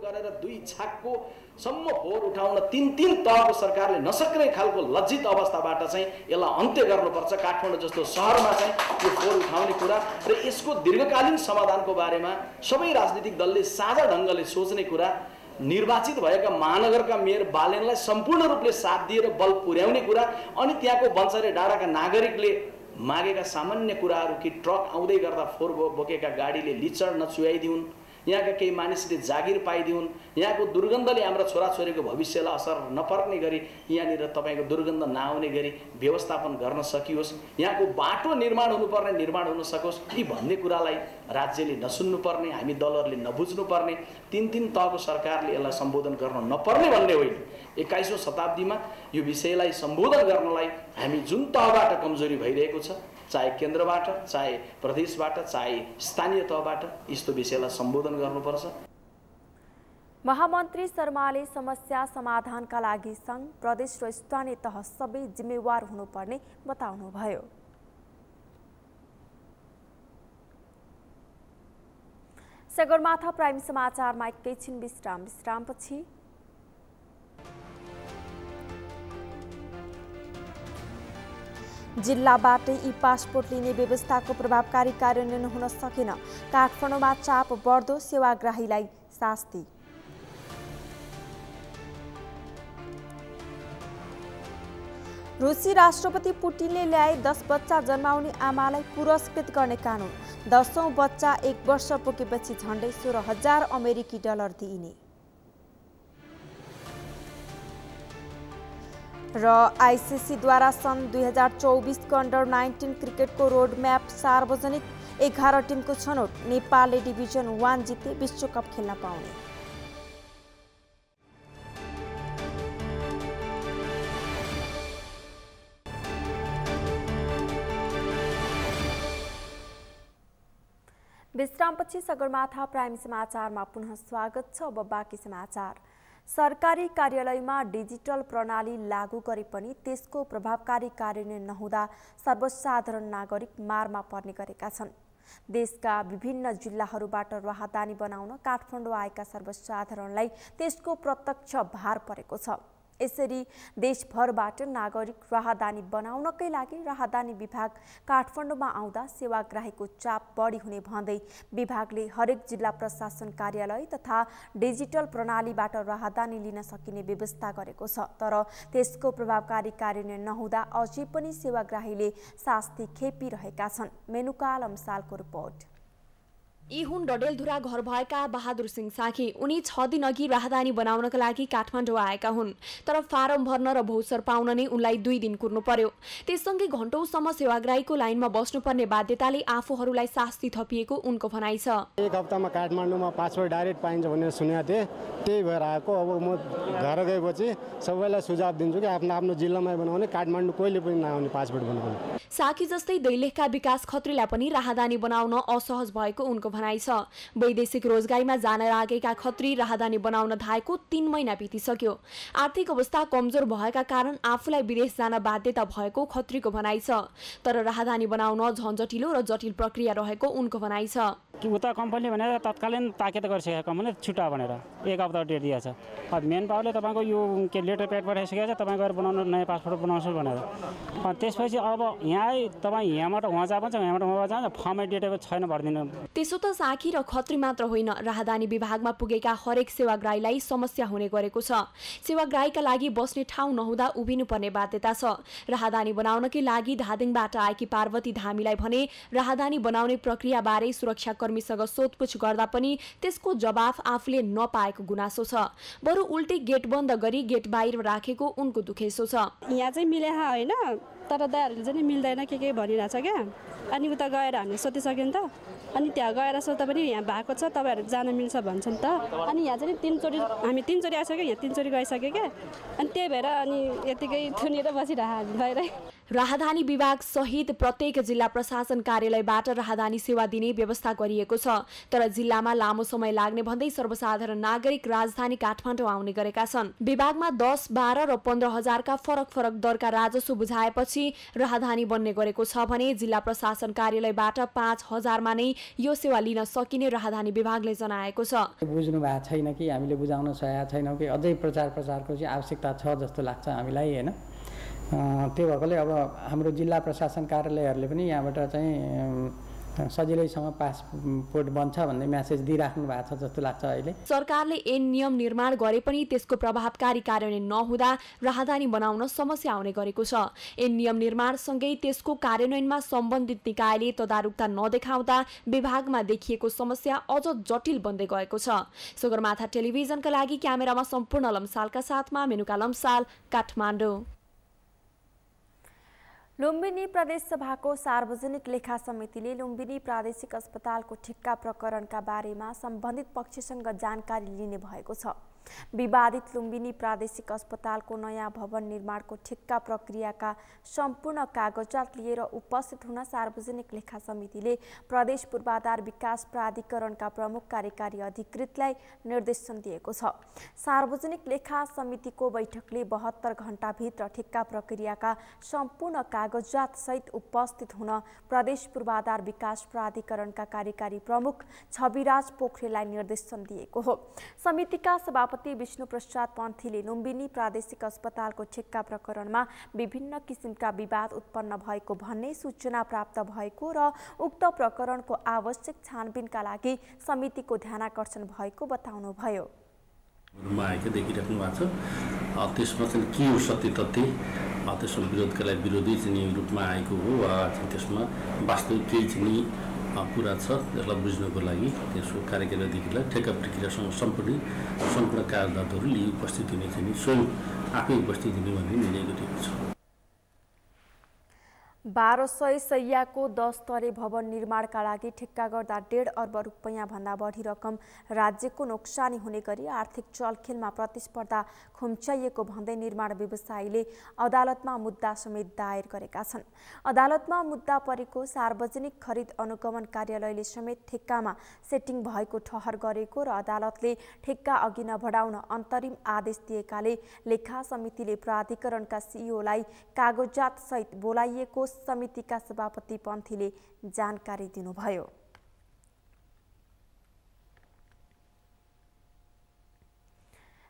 गरेर 2 छाकको सम्म फोहोर उठाउन 3 तहको सरकारले नसक्ने खालको लज्जित अवस्थाबाट चाहिँ यसलाई अन्त्य गर्नुपर्छ। काठमाडौँ जस्तो शहरमा चाहिँ यो फोहोर उठाउने कुरा र यसको दीर्घकालीन समाधानको बारेमा सबै राजनीतिक दलले साझा ढङ्गले सोच्ने कुरा, निर्वाचित भएका महानगरका मेयर बालेनलाई सम्पूर्ण रूपले साथ दिएर बल पुर्याउने कुरा, अनि त्यहाँको बन्चरे डाँडाका नागरिकले मागेका सामान्य कुराहरू कि ट्रक आउँदै गर्दा फोहोर बोकेका गाडीले लिचड नचुहाइदिउन्, यहाँका केही मानिसले जागिर पाइदिउन्, यहाँको दुर्गन्धले हाम्रा छोराछोरीको भविष्यलाई असर नपर्ने गरी यहाँनिर तपाईँको दुर्गन्ध नआउने गरी व्यवस्थापन गर्न सकियोस्, यहाँको बाटो निर्माण हुनुपर्ने निर्माण हुन सकोस्, यी भन्ने कुरालाई राज्यले नसुन्नुपर्ने, हामी दलहरूले नबुझ्नुपर्ने, 3 तहको सरकारले यसलाई सम्बोधन गर्न नपर्ने भन्ने होइन। 21औं शताब्दीमा यो विषयलाई सम्बोधन गर्नलाई हामी जुन तहबाट कमजोरी भइरहेको छ, चाहे केन्द्रबाट, चाहे प्रदेशबाट, चाहे स्थानीय तहबाट, यस्तो विषयलाई सम्बोधन गर्नुपर्छ। महामन्त्री शर्माले समस्या समाधानका लागि सङ्घ, प्रदेश र स्थानीय तह सबै जिम्मेवार हुनुपर्ने बताउनुभयो। सगरमाथा प्राइम समाचारमा एकैछिन विश्रामपछि जिल्लाबाट ई पासपोर्ट लिने व्यवस्थाको प्रभावकारी कार्यान्वयन हुन सकेन। काठमाडौँमा चाप बढ्दो सेवाग्राहीलाई शास्ति। रुसी राष्ट्रपति पुटिनले ल्याए 10 बच्चा जन्माउने आमालाई पुरस्कृत गर्ने कानुन। 10औं बच्चा 1 वर्ष पुगेपछि झण्डै 16,000 अमेरिकी डलर दिइने। र आइसिसीद्वारा सन् 2024 को अन्डर-19 क्रिकेटको रोडम्याप सार्वजनिक। 11 टिमको छनौट। नेपालले डिभिजन 1 जिते विश्वकप खेल्न पाउने। विश्रामपछि सगरमाथा प्राइम समाचारमा पुनः स्वागत छ। अब बाँकी समाचार। सरकारी कार्यालयमा डिजिटल प्रणाली लागू गरे पनि त्यसको प्रभावकारी कार्यान्वयन नहुँदा सर्वसाधारण नागरिक मारमा पर्ने गरेका छन्। देशका विभिन्न जिल्लाहरूबाट राहदानी बनाउन काठमाडौँ आएका सर्वसाधारणलाई त्यसको प्रत्यक्ष भार परेको छ। यसरी देशभरबाट नागरिक राहदानी बनाउनकै लागि राहदानी विभाग काठमाडौँमा आउँदा सेवाग्राहीको चाप बढी हुने भन्दै विभागले हरेक जिल्ला प्रशासन कार्यालय तथा डिजिटल प्रणालीबाट राहदानी लिन सकिने व्यवस्था गरेको छ। तर त्यसको प्रभावकारी कार्यान्वयन नहुँदा अझै पनि सेवाग्राहीले शास्ति खेपिरहेका छन्। मेनुका लम्सालको रिपोर्ट। यी हुन् डडेलधुरा घर भएका बहादुर सिंह साखी। उनी 6 दिन अघि राहदानी बनाउनका लागि काठमाडौँ आएका हुन्, तर फारम भर्न र भौचर पाउन नै उनलाई 2 दिन कुर्नु पर्यो। त्यससँगै घण्टौसम्म सेवाग्राहीको लाइनमा बस्नुपर्ने बाध्यताले आफूहरूलाई शास्ति थपिएको उनको भनाइ छ। 1 हप्तामा काठमाडौँमा पासपोर्ट डाइरेक्ट पाइन्छ भनेर सुनेको थिएँ, त्यही भएर आएको। अब म घर गएपछि सबैलाई सुझाव दिन्छु कि आफ्नो आफ्नो जिल्लामा बनाउने, काठमाडौँ कहिले पनि नआउने पासपोर्ट बनाउने। साखी जस्तै दैलेखका विकास खत्रीलाई पनि राहदानी बनाउन असहज भएको उनको भनाइ छ। वैदेशिक रोजगारीमा जान लागेका खत्री राहदानी बनाउन धाएको 3 महिना बितिसक्यो। आर्थिक अवस्था कमजोर भएका कारण आफूलाई विदेश जान बाध्यता भएको खत्रीको भनाइ छ। तर राहदानी बनाउन झन्झटिलो र जटिल प्रक्रिया रहेको उनको भनाइ छ। उता कम्पनीले भनेर तत्कालीन ताकेत गरिसकेको भने छुट्टा भनेर 1 हप्ता डेट दिएको छ। अब मेन पावरले तपाईँको यो के लेटर प्याड पठाइसकेको छ, तपाईँ गएर बनाउनु नयाँ पासपोर्ट बनाउँछु भनेर। त्यसपछि अब यहाँ तपाईँ यहाँबाट उहाँ जान्छ, यहाँबाट उहाँ जान्छ, फर्मै डेटेको छैन भरिदिनु। त्यसो त साखी र खत्री मात्र होइन, राहदानी विभागमा पुगेका हरेक सेवाग्राहीलाई समस्या हुने गरेको छ। सेवाग्राहीका लागि बस्ने ठाउँ नहुँदा उभिनुपर्ने बाध्यता छ। राहदानी बनाउनकै लागि धादिङबाट आएकी पार्वती धामीलाई भने राहदानी बनाउने प्रक्रियाबारे सुरक्षाकर्मीसँग सोधपुछ गर्दा पनि त्यसको जवाफ आफूले नपाएको गुनासो छ। बरु उल्टै गेट बन्द गरी गेट बाहिर राखेको उनको दुखेसो छ। यहाँ चाहिँ मिले होइन, तर दाइहरूले चाहिँ मिल्दैन के भनिरहेछ क्या। अनि उता गएर हामीले सोधिसक्यो नि त, अनि त्यहाँ गएर सोध्दा पनि यहाँ भएको छ, तपाईँहरू जान मिल्छ भन्छन् त। अनि यहाँ चाहिँ 3 चोटि हामी 3 चोटि आइसक्यो, यहाँ 3 चोटि गइसक्यो क्या। अनि त्यही भएर अनि यतिकै थुनेर बसिरहेको बाहिरै। राहदानी विभाग सहित प्रत्येक जिल्ला प्रशासन कार्यालयबाट राहदानी सेवा दिने व्यवस्था गरिएको छ। तर जिल्लामा लामो समय लाग्ने भन्दै सर्वसाधारण नागरिक राजधानी काठमाडौँ आउने गरेका छन्। विभागमा 10, 12 र 15 हजारका फरक दरका राजस्व बुझाएपछि राहदानी बन्ने गरेको छ भने जिल्ला प्रशासन कार्यालयबाट 5 हजारमा नै यो सेवा लिन सकिने राहदानी विभागले जनाएको छ। बुझ्नु भएको छैन कि हामीले बुझाउन सकेका छैनौँ कि अझै प्रचारको चाहिँ आवश्यकता छ जस्तो लाग्छ हामीलाई हैन। त्यो भएकोले अब हाम्रो जिल्ला प्रशासन कार्यालयहरूले पनि यहाँबाट चाहिँ सजिलैसँग पासपोर्ट बन्छ भन्ने मेसेज दिइराख्नु भएको छ जस्तो लाग्छ अहिले। सरकारले ऐन नियम निर्माण गरे पनि त्यसको प्रभावकारी कार्यान्वयन नहुँदा राहदानी बनाउन समस्या आउने गरेको छ। ऐन नियम निर्माणसँगै त्यसको कार्यान्वयनमा सम्बन्धित निकायले तदारुकता नदेखाउँदा विभागमा देखिएको समस्या अझ जटिल बन्दै गएको छ। सगरमाथा टेलिभिजनका लागि क्यामेरामा सम्पूर्ण लम्सालका साथमा मेनुका लम्साल, काठमाडौँ। लुम्बिनी प्रदेश सभाको सार्वजनिक लेखा समितिले लुम्बिनी प्रादेशिक अस्पतालको ठेक्का प्रकरणका बारेमा सम्बन्धित पक्षसँग जानकारी लिने भएको छ। विवादित लुम्बिनी प्रादेशिक अस्पतालको नयाँ भवन निर्माणको ठेक्का प्रक्रियाका सम्पूर्ण कागजात लिएर उपस्थित हुन सार्वजनिक लेखा समितिले प्रदेश पूर्वाधार विकास प्राधिकरणका प्रमुख कार्यकारी अधिकृतलाई निर्देशन दिएको छ। सार्वजनिक लेखा समितिको बैठकले 72 घण्टाभित्र ठेक्का प्रक्रियाका सम्पूर्ण कागजात सहित उपस्थित हुन प्रदेश पूर्वाधार विकास प्राधिकरणका कार्यकारी प्रमुख छविराज पोखरेललाई निर्देशन दिएको हो। समितिका सभापति विष्णु प्रसाद पन्थीले लुम्बिनी प्रादेशिक अस्पतालको ठेक्का प्रकरणमा विभिन्न किसिमका विवाद उत्पन्न भएको भन्ने सूचना प्राप्त भएको र उक्त प्रकरणको आवश्यक छानबिनका लागि समितिको ध्यानाकर्षण भएको बताउनुभयो। देखिराख्नु भएको छ, त्यसमा चाहिँ के हो सत्य तथ्य, त्यसमा विरोधका लागि विरोधी चाहिँ रूपमा आएको हो वा त्यसमा वास्तविक केही चाहिँ कुरा छ, त्यसलाई बुझ्नको लागि त्यसको कार्यकारी अधिकारीलाई ठेक्का प्रक्रियासँग सम्पूर्ण कागजातहरू लिई उपस्थित हुने चाहिँ स्वयं आफै उपस्थित हुने भन्ने निर्णय गरिएको छ। 1200 शैय्याको 10 तरे भवन निर्माणका लागि ठेक्का गर्दा 1.5 अर्ब रुपैयाँ भन्दा बढी रकम राज्यको नोक्सानी हुने गरी आर्थिक चलखेलमा प्रतिस्पर्धा खुम्च्याइएको भन्दै निर्माण व्यवसायीले अदालतमा मुद्दा समेत दायर गरेका छन्। अदालतमा मुद्दा परेको सार्वजनिक खरिद अनुगमन कार्यालयले समेत ठेक्कामा सेटिङ भएको ठहर गरेको र अदालतले ठेक्का अघि नबढाउन अन्तरिम आदेश दिएकाले लेखा समितिले प्राधिकरणका सिइओलाई कागजात सहित बोलाइएको समितिका सभापति पन्थीले जानकारी दिनुभयो।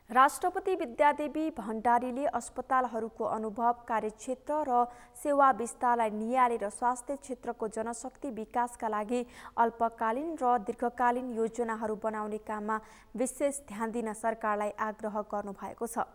राष्ट्रपति विद्यादेवी भण्डारीले अस्पतालहरूको अनुभव, कार्यक्षेत्र र सेवा विस्तारलाई नियालेर स्वास्थ्य क्षेत्रको जनशक्ति विकासका लागि अल्पकालीन र दीर्घकालीन योजनाहरू बनाउने काममा विशेष ध्यान दिन सरकारलाई आग्रह गर्नुभएको छ।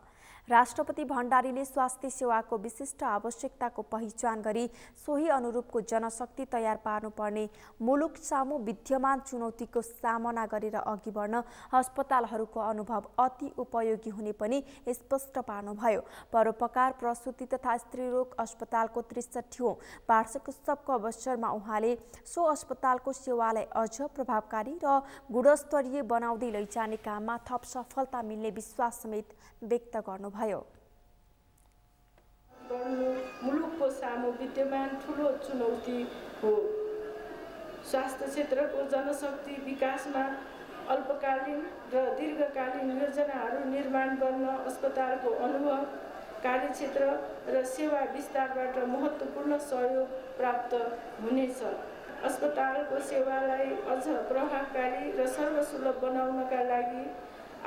राष्ट्रपति भण्डारीले स्वास्थ्य सेवाको विशिष्ट आवश्यकताको पहिचान गरी सोही अनुरूपको जनशक्ति तयार पार्नुपर्ने, मुलुक सामु विद्यमान चुनौतीको सामना गरेर अघि बढ्न अस्पतालहरूको अनुभव अति उपयोगी हुने पनि स्पष्ट पार्नुभयो। परोपकार प्रसूति तथा स्त्रीरोग अस्पतालको 63औं वार्षिक उत्सवको अवसरमा उहाँले सो अस्पतालको सेवालाई अझ प्रभावकारी र गुणस्तरीय बनाउँदै लैजाने काममा थप सफलता मिल्ने विश्वास समेत व्यक्त गर्नुभयो। मुलुकको सामु विद्यमान ठुलो चुनौती हो। स्वास्थ्य क्षेत्रको जनशक्ति विकासमा अल्पकालीन र दीर्घकालीन योजनाहरू निर्माण गर्न अस्पतालको अनुभव, कार्यक्षेत्र र सेवा विस्तारबाट महत्त्वपूर्ण सहयोग प्राप्त हुनेछ। अस्पतालको सेवालाई अझ प्रभावकारी र सर्वसुलभ बनाउनका लागि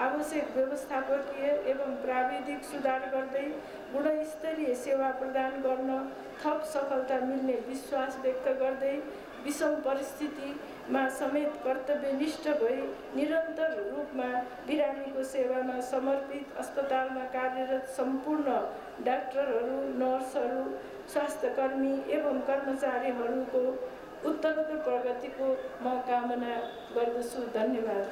आवश्यक व्यवस्थापकीय एवं प्राविधिक सुधार गर्दै गुणस्तरीय सेवा प्रदान गर्न थप सफलता मिल्ने विश्वास व्यक्त गर्दै विषम परिस्थितिमा समेत कर्तव्यनिष्ठ भई निरन्तर रूपमा बिरामीको सेवामा समर्पित अस्पतालमा कार्यरत सम्पूर्ण डाक्टरहरू, नर्सहरू, स्वास्थ्यकर्मी एवं कर्मचारीहरूको उत्तरोत्तर प्रगतिको म कामना गर्दछु। धन्यवाद।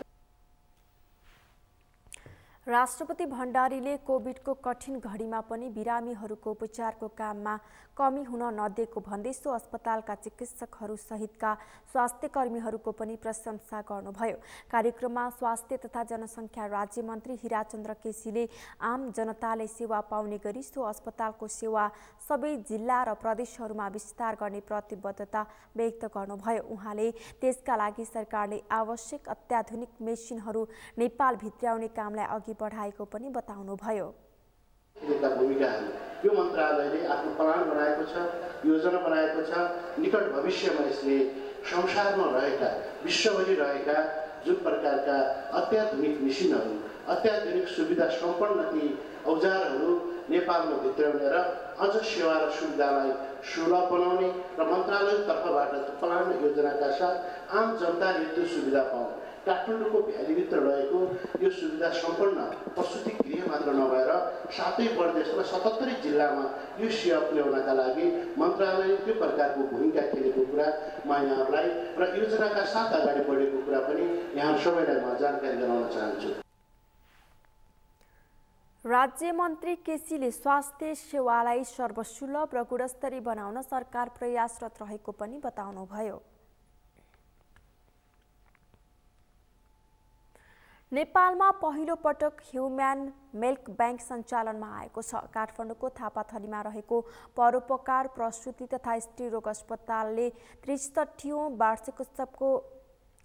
राष्ट्रपति भण्डारीले कोभिडको कठिन घडीमा पनि बिरामीहरूको उपचारको काममा कमी हुन नदिएको भन्दै सो अस्पतालका चिकित्सकहरू सहितका स्वास्थ्य कर्मीहरूको पनि प्रशंसा गर्नुभयो। कार्यक्रममा स्वास्थ्य तथा जनसङ्ख्या राज्य मन्त्री हिराचन्द्र केसीले आम जनताले सेवा पाउने गरी सो अस्पतालको सेवा सबै जिल्ला र प्रदेशहरूमा विस्तार गर्ने प्रतिबद्धता व्यक्त गर्नुभयो। उहाँले त्यसका लागि सरकारले आवश्यक अत्याधुनिक मेसिनहरू नेपाल भित्र्याउने कामलाई अघि बढाएको पनि बताउनुभयो। यो मन्त्रालयले आफ्नो प्लान बनाएको छ, योजना बनाएको छ। निकट भविष्यमा यसले संसारमा रहेका, विश्वभरि रहेका जुन प्रकारका अत्याधुनिक मेसिनहरू, अत्याधुनिक सुविधा सम्पन्न ती औजारहरू नेपालमा भित्र्याउने र अझ सेवा र सुविधालाई सुलभ बनाउने र मन्त्रालयको तर्फबाट प्लान योजनाका साथ आम जनताले त्यो सुविधा पाउने। काठमाडौँको भ्यालीभित्र रहेको यो सुविधा सम्पन्न प्रसुति गृह मात्र नभएर 7 प्रदेशमा 77 जिल्लामा यो सेवा पुर्याउनका लागि मन्त्रालयले त्यो प्रकारको भूमिका खेलेको कुरा म यहाँहरूलाई र योजनाका साथ अगाडि बढेको कुरा पनि यहाँ सबैलाई म जानकारी गराउन चाहन्छु। राज्य मन्त्री केसीले स्वास्थ्य सेवालाई सर्वसुलभ र गुणस्तरीय बनाउन सरकार प्रयासरत रहेको पनि बताउनुभयो। नेपालमा पहिलो पटक ह्युम्यान मिल्क बैंक सञ्चालनमा आएको छ। काठमाडौँको थापाथलीमा रहेको परोपकार प्रसूति तथा स्त्रीरोग अस्पतालले 63औं वार्षिक उत्सवको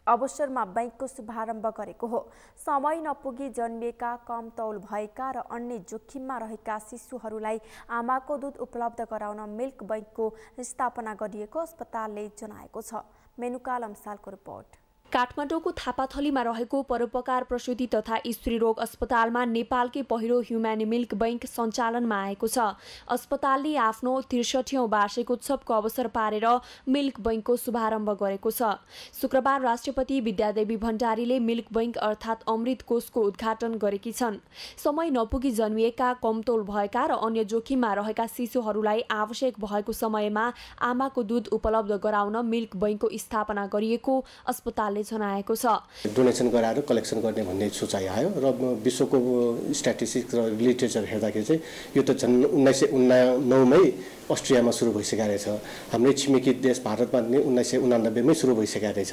अवसरमा बैंकको शुभारम्भ गरेको हो। समय नपुगी जन्मिएका, कम तौल भएका र अन्य जोखिममा रहेका शिशुहरूलाई आमाको दुध उपलब्ध गराउन मिल्क बैंकको स्थापना गरिएको अस्पतालले जनाएको छ। मेनुका लम्सालको रिपोर्ट। काठमाडौँको थापाथलीमा रहेको परोपकार प्रसूति तथा स्त्रीरोग अस्पतालमा नेपालकै पहिलो ह्युम्यान मिल्क बैंक सञ्चालनमा आएको छ। अस्पतालले आफ्नो 63औं वार्षिक उत्सवको अवसर पारेर मिल्क बैंकको शुभारम्भ गरेको छ। शुक्रबार राष्ट्रपति विद्यादेवी भण्डारीले मिल्क बैंक अर्थात् अमृत कोषको उद्घाटन गरेकी छन्। समय नपुगी जन्मिएका, कमतौल भएका र अन्य जोखिममा रहेका शिशुहरूलाई आवश्यक भएको समयमा आमाको दुध उपलब्ध गराउन मिल्क बैंकको स्थापना गरिएको अस्पताल जनाएको छ। डोनेसन गराएर कलेक्सन गर्ने भन्ने सोचाइ आयो र विश्वको स्ट्याटिस्टिक्स र लिटरेचर हेर्दाखेरि चाहिँ यो त झन् 1999मै अस्ट्रियामा सुरु भइसकेको रहेछ। हाम्रो छिमेकी देश भारतमा पनि 1989मै सुरु भइसकेको रहेछ।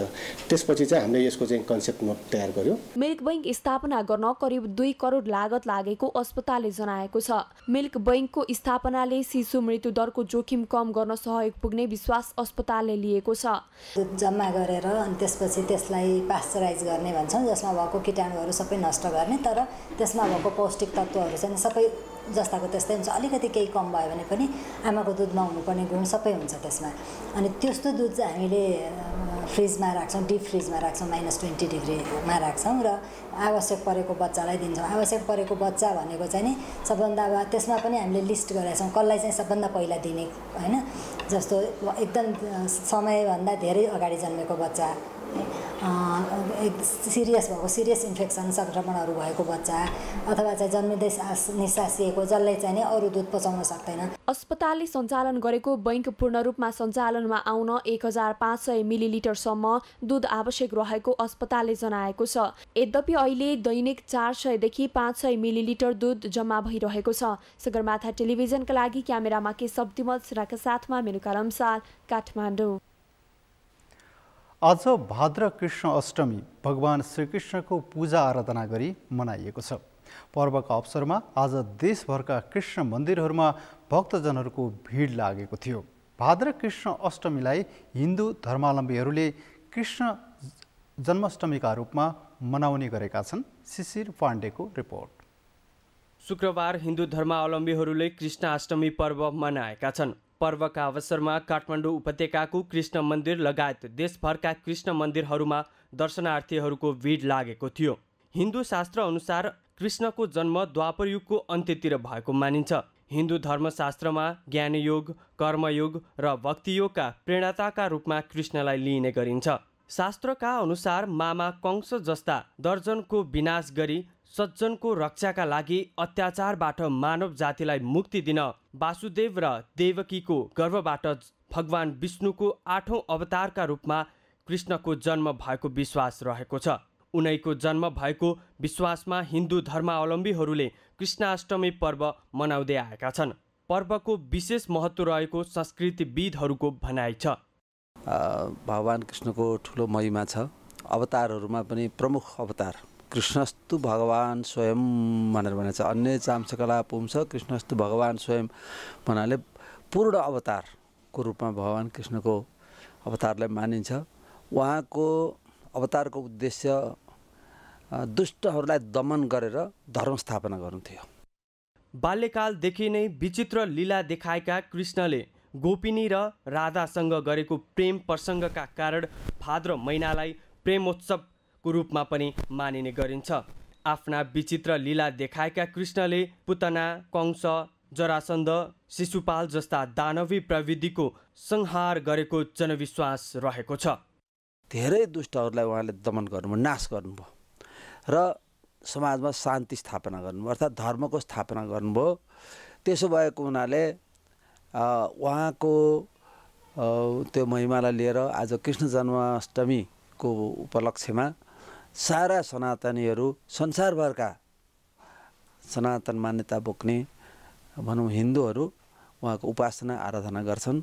त्यसपछि चाहिँ हामीले यसको चाहिँ कन्सेप्ट नोट तयार गर्यो। मिल्क बैंक स्थापना गर्न करिब 2 करोड लागत लागेको अस्पतालले जनाएको छ। मिल्क बैंकको स्थापनाले शिशु मृत्यु दरको जोखिम कम गर्न सहयोग पुग्ने विश्वास अस्पतालले लिएको छ। दुध जम्मा गरेर अनि त्यसपछि त्यसलाई पास्चराइज गर्ने भन्छौँ, जसमा भएको किटाणुहरू सबै नष्ट गर्ने, तर त्यसमा भएको पौष्टिक तत्त्वहरू चाहिँ सबै जस्ताको त्यस्तै हुन्छ। अलिकति केही कम भयो भने पनि आमाको दुधमा हुनुपर्ने गुण सबै हुन्छ त्यसमा। अनि त्यस्तो दुध चाहिँ हामीले फ्रिजमा राख्छौँ, डिप फ्रिजमा राख्छौँ, -20 डिग्रीमा राख्छौँ र आवश्यक परेको बच्चालाई दिन्छौँ। आवश्यक परेको बच्चा भनेको चाहिँ नि सबभन्दा अब त्यसमा पनि हामीले लिस्ट गरेका छौँ कसलाई चाहिँ सबभन्दा पहिला दिने, होइन, जस्तो एकदम समयभन्दा धेरै अगाडि जन्मेको बच्चा सिरियस भएको सिरियस इन्फेक्सन सङ्क्रमणहरू भएको बच्चा अथवा चाहिँ जन्मिँदै निसासिएको जसले चाहिँ नि अरू दुध पचाउन सक्दैन। अस्पतालले सञ्चालन गरेको बैंक पूर्ण रूपमा सञ्चालनमा आउन 1500 मिलिलिटरसम्म दुध आवश्यक रहेको अस्पतालले जनाएको छ। यद्यपि अहिले दैनिक 400 देखि 500 मिलिलिटर दुध जम्मा भइरहेको छ। सगरमाथा टेलिभिजनका लागि क्यामेरामा के शब्दिमल सिराका साथमा मेनुका लम्साल, काठमाडौँ। आज भाद्र कृष्ण अष्टमी भगवान श्रीकृष्णको पूजा आराधना गरी मनाइएको छ। पर्वका अवसरमा आज देशभरका कृष्ण मन्दिरहरूमा भक्तजनहरूको भिड लागेको थियो। भाद्र कृष्ण अष्टमीलाई हिन्दू धर्मावलम्बीहरूले कृष्ण जन्माष्टमीका रूपमा मनाउने गरेका छन्। शिशिर पाण्डेको रिपोर्ट। शुक्रबार हिन्दू धर्मावलम्बीहरूले कृष्णाष्टमी पर्व मनाएका छन्। पर्वका अवसरमा काठमाडौँ उपत्यकाको कृष्ण मन्दिर लगायत देशभरका कृष्ण मन्दिरहरूमा दर्शनार्थीहरूको भिड लागेको थियो। हिन्दू शास्त्र अनुसार कृष्णको जन्म द्वापर युगको अन्त्यतिर भएको मानिन्छ। हिन्दू धर्मशास्त्रमा ज्ञानयोग, कर्मयोग र भक्तियोगका प्रेरणाका रूपमा कृष्णलाई लिइने गरिन्छ। शास्त्रका अनुसार मामा कंस जस्ता दर्जनको विनाश गरी सज्जनको रक्षाका लागि अत्याचारबाट मानव जातिलाई मुक्ति दिन वासुदेव र देवकीको गर्भबाट भगवान विष्णुको 8औं अवतारका रूपमा कृष्णको जन्म भएको विश्वास रहेको छ। उनैको जन्म भएको विश्वासमा हिन्दू धर्मावलम्बीहरूले कृष्णाष्टमी पर्व मनाउँदै आएका छन्। पर्वको विशेष महत्त्व रहेको संस्कृतिविदहरूको भनाइ छ। भगवान कृष्णको ठुलो महिमा छ। अवतारहरूमा पनि प्रमुख अवतार कृष्णस्तु भगवान स्वयं भनेर भनेको छ। अन्य चाम्चकला पुंस कृष्णस्तु भगवान स्वयं भन्नाले पूर्ण अवतारको रूपमा भगवान कृष्णको अवतारलाई मानिन्छ। उहाँको अवतारको उद्देश्य दुष्टहरूलाई दमन गरेर धर्म स्थापना गर्नु थियो। बाल्यकालदेखि नै विचित्र लीला देखाएका कृष्णले गोपिनी र राधासँग गरेको प्रेम प्रसङ्गका कारण भाद्र महिनालाई प्रेमोत्सवको रूपमा पनि मानिने गरिन्छ। आफ्ना विचित्र लीला देखाएका कृष्णले पुतना, कंस, जरासन्ध, शिशुपाल जस्ता दानवी प्रविधिको संहार गरेको जनविश्वास रहेको छ। धेरै दुष्टहरूलाई उहाँले दमन गर्नुभयो, नाश गर्नुभयो र समाजमा शान्ति स्थापना गर्नुभयो, अर्थात् धर्मको स्थापना गर्नुभयो। त्यसो भएको हुनाले उहाँको त्यो महिमालाई लिएर आज कृष्ण जन्माष्टमीको उपलक्ष्यमा सारा सनातनीहरू, संसारभरका सनातन मान्यता बोक्ने भनौँ हिन्दूहरू उहाँको उपासना आराधना गर्छन्।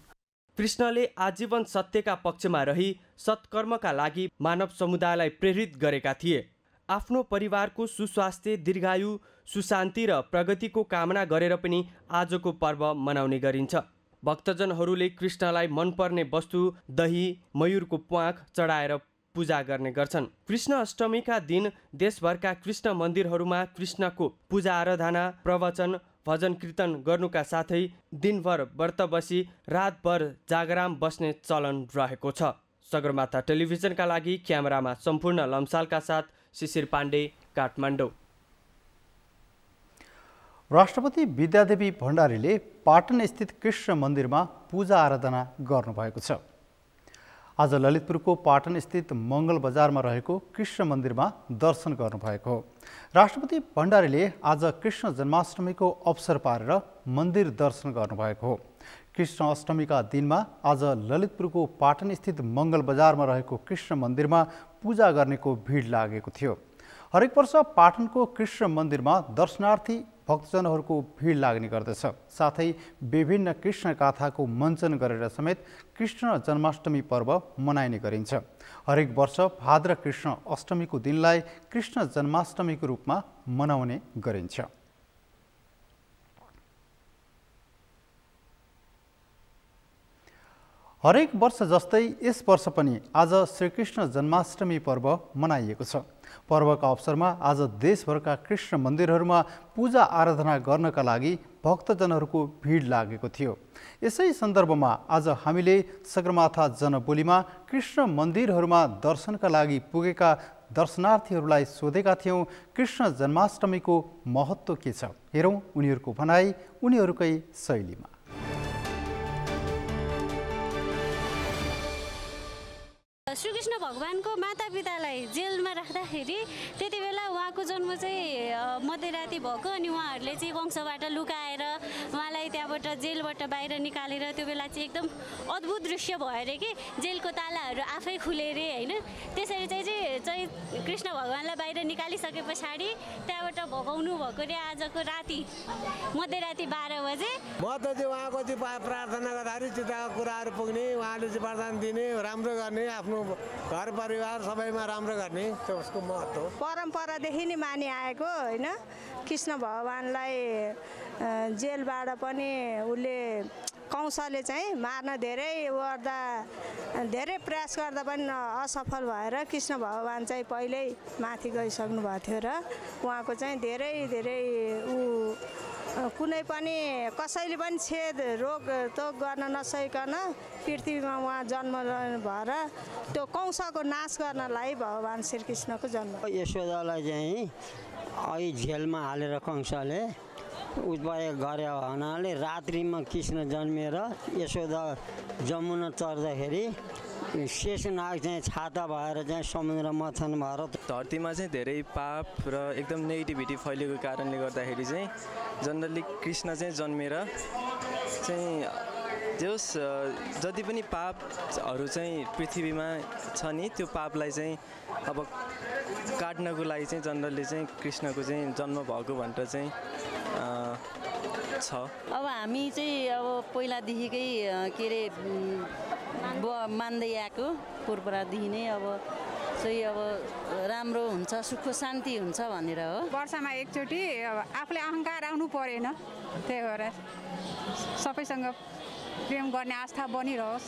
कृष्णले आजीवन सत्यका पक्षमा रही सत्कर्मका लागि मानव समुदायलाई प्रेरित गरेका थिए। आफ्नो परिवारको सुस्वास्थ्य, दीर्घायु, सुशान्ति र प्रगतिको कामना गरेर पनि आजको पर्व मनाउने गरिन्छ। भक्तजनहरूले कृष्णलाई मनपर्ने वस्तु दही, मयूरको प्वाँख चढाएर पूजा गर्ने गर्छन्। कृष्ण अष्टमीका दिन देशभरका कृष्ण मन्दिरहरूमा कृष्णको पूजा आराधना, प्रवचन, भजन कीर्तन गर्नुका साथै दिनभर व्रत बसी रातभर जागराम बस्ने चलन रहेको छ। सगरमाथा टेलिभिजनका लागि क्यामेरामा सम्पूर्ण लम्सालका साथ शिशिर पाण्डे, काठमाडौँ। राष्ट्रपति विद्यादेवी भण्डारीले पाटन स्थित कृष्ण मन्दिरमा पूजा आराधना गर्नुभएको छ। आज ललितपुरको पाटन स्थित मङ्गल बजारमा रहेको कृष्ण मन्दिरमा दर्शन गर्नुभएको हो। राष्ट्रपति भण्डारीले आज कृष्ण जन्माष्टमीको अवसर पारेर मन्दिर दर्शन गर्नुभएको हो। कृष्ण अष्टमीका दिनमा आज ललितपुरको पाटन स्थित मङ्गल बजारमा रहेको कृष्ण मन्दिरमा पूजा गर्नेको भिड लागेको थियो। हरेक वर्ष पाटनको कृष्ण मन्दिरमा दर्शनार्थी भक्तजनहरूको भिड लाग्ने गर्दछ। साथै विभिन्न कृष्ण गाथाको मञ्चन गरेर समेत कृष्ण जन्माष्टमी पर्व मनाइने गरिन्छ। हरेक वर्ष भाद्र कृष्ण अष्टमीको दिनलाई कृष्ण जन्माष्टमीको रूपमा मनाउने गरिन्छ। हरेक वर्ष जस्तै यस वर्ष पनि आज श्रीकृष्ण जन्माष्टमी पर्व मनाइएको छ। पर्वका अवसरमा आज देशभरका कृष्ण मन्दिरहरूमा पूजा आराधना गर्नका लागि भक्तजनहरूको भिड लागेको थियो। यसै सन्दर्भमा आज हामीले सगरमाथा जनबोलीमा कृष्ण मन्दिरहरूमा दर्शनका लागि पुगेका दर्शनार्थीहरूलाई सोधेका थियौँ कृष्ण जन्माष्टमीको महत्त्व के छ। हेरौँ उनीहरूको भनाइ उनीहरूकै शैलीमा। श्रीकृष्ण भगवानको मातापितालाई जेलमा राख्दाखेरि त्यति बेला उहाँको जन्म चाहिँ मध्यराति भएको अनि उहाँहरूले चाहिँ वंशबाट लुकाएर उहाँलाई त्यहाँबाट जेलबाट बाहिर निकालेर त्यो बेला चाहिँ एकदम अद्भुत दृश्य भयो अरे कि जेलको तालाहरू आफै खुले अरे होइन। त्यसरी चाहिँ कृष्ण भगवानलाई बाहिर निकालिसके पछाडि त्यहाँबाट भगाउनु भएको अरे आजको राति मध्यराति 12 बजे। म त चाहिँ उहाँको चाहिँ प्रार्थना गर्दाखेरि चिताको कुराहरू पुग्ने, उहाँले चाहिँ वरदान दिने, राम्रो गर्ने, आफ्नो घर परिवार सबैमा राम्रो गर्ने, त्यो उसको महत्त्व हो। परम्परादेखि नै मानि आएको होइन। कृष्ण भगवानलाई जेलबाट पनि उसले कंसले चाहिँ मार्न धेरै प्रयास गर्दा पनि असफल भएर कृष्ण भगवान चाहिँ पहिल्यै माथि गइसक्नु भएको थियो र उहाँको चाहिँ धेरै कुनै पनि कसैले पनि छेद रोकटोक गर्न नसकिकन पृथ्वीमा उहाँ जन्म भएर त्यो कंसको नाश गर्नलाई भगवान श्रीकृष्णको जन्म। यशोदालाई चाहिँ अहिले जेलमा हालेर कंसले उपाय गरे हुनाले रात्रिमा कृष्ण जन्मिएर यशोदा जमुना चढ्दाखेरि शेषनाग चाहिँ छाता भएर चाहिँ समुद्र मथन भएर धरतीमा चाहिँ धेरै पाप र एकदम नेगेटिभिटी फैलिएको कारणले गर्दाखेरि चाहिँ जनरली कृष्ण चाहिँ जन्मेर चाहिँ जोस् जति पनि पापहरू चाहिँ पृथ्वीमा छ नि त्यो पापलाई चाहिँ अब काट्नको लागि चाहिँ जनरली चाहिँ कृष्णको चाहिँ जन्म भएको भनेर चाहिँ छ। अब हामी चाहिँ अब पहिलादेखिकै के अरे मान्दै आएको परम्परादेखि नै अब चाहिँ अब राम्रो हुन्छ, सुख शान्ति हुन्छ भनेर हो। वर्षमा एकचोटि आफूले अहङ्कार आउनु परेन, त्यही भएर सबैसँग प्रेम गर्ने आस्था बनिरहोस्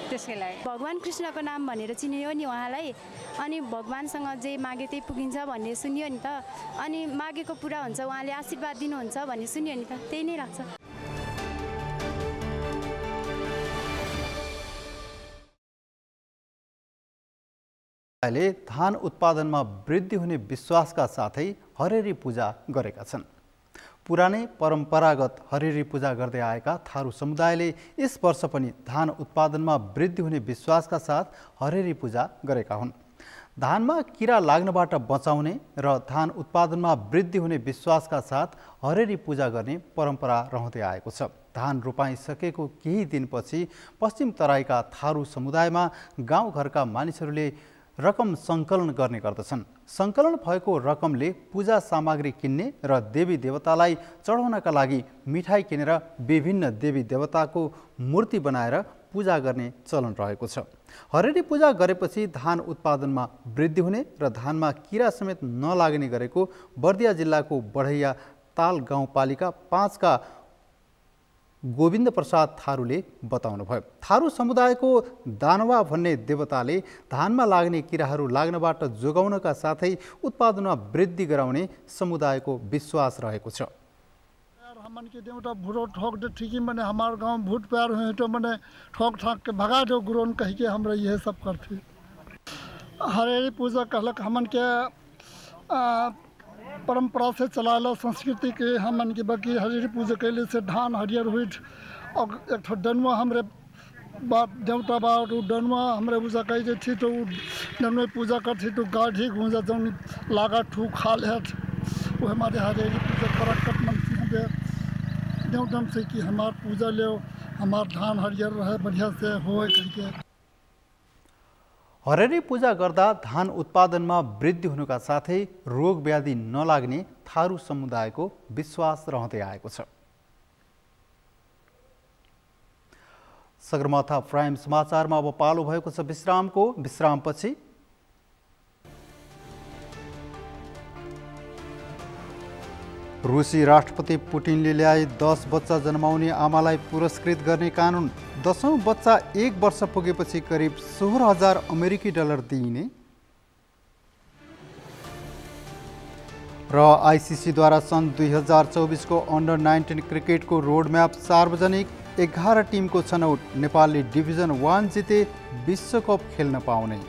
त्यसकै लागि भगवान कृष्णको नाम भनेर चिनियो नि उहाँलाई। अनि भगवानसँग जे मागे त्यही पुगिन्छ भन्ने सुनियो नि त। अनि मागेको पुरा हुन्छ, उहाँले आशीर्वाद दिनुहुन्छ भन्ने सुनियो नि त, त्यही नै लाग्छ। धान उत्पादनमा वृद्धि हुने विश्वासका साथै हरेरी पूजा गरेका छन्। पुरानै परम्परागत हरेरी पूजा गर्दै आएका थारू समुदायले यस वर्ष पनि धान उत्पादनमा वृद्धि हुने विश्वासका साथ हरेरी पूजा गरेका हुन्। धानमा किरा लाग्नबाट बचाउने र धान उत्पादनमा वृद्धि हुने विश्वासका साथ हरेरी पूजा गर्ने परम्परा रहँदै आएको छ। धान रोपाइसकेको केही दिनपछि पश्चिम तराईका थारू समुदायमा गाउँघरका मानिसहरूले रकम सङ्कलन गर्ने गर्दछन्। सङ्कलन भएको रकमले पूजा सामग्री किन्ने र देवी देवतालाई चढाउनका लागि मिठाई किनेर विभिन्न देवी देवताको मूर्ति बनाएर पूजा गर्ने चलन रहेको छ। हरेरी पूजा गरेपछि धान उत्पादनमा वृद्धि हुने र धानमा किरा समेत नलाग्ने गरेको बर्दिया जिल्लाको बढैया ताल गाउँपालिका 5 का गोविन्द प्रसाद थारूले बताउनुभयो। थारू समुदायको दानवा भन्ने देवताले धानमा लाग्ने किराहरू लाग्नबाट जोगाउनका साथै उत्पादनमा वृद्धि गराउने समुदायको विश्वास रहेको छ। हमन के देवता भूरो ठोक दे ठीक ही मैंने हमारे गांव भूत प्यार हुए तो मैंने ठोक ठाक के भगा दो गुरोन कह के हमरा यह सब करते। हरेरी पूजा कहलक हमन के परंपरा से चलाला संस्कृति के हमन के बाकी हरेरी पूजा कैले से धान हरियर हुई और एक ठो डनवा हमरे बाप देवता बाप डनवा हमरे पूजा कही थी तो डनवे पूजा करती तो गाढ़ी गूंजा जौन लागा ठू खा ले वो हमारे हरेरी पूजा करकट मन देवतम से कि हमार पूजा ले हमार धान हरियर रहे बढ़िया से हो करके। हरेरी पूजा गर्दा धान उत्पादनमा वृद्धि हुनुका साथै रोग व्याधि नलाग्ने थारू समुदायको विश्वास रहँदै आएको छ। सगरमाथा प्राइम समाचारमा अब पालो भएको छ विश्रामको। विश्रामपछि रुसी राष्ट्रपति पुटिनले ल्याए 10 बच्चा जन्माउने आमालाई पुरस्कृत गर्ने कानुन। 10औं बच्चा 1 वर्ष पुगेपछि करिब 16,000 अमेरिकी डलर दिइने र आइसिसीद्वारा सन् 2024 को अन्डर 19 क्रिकेटको रोडम्याप सार्वजनिक। 11 टिमको छनौट। नेपालले डिभिजन 1 जिते विश्वकप खेल्न पाउने।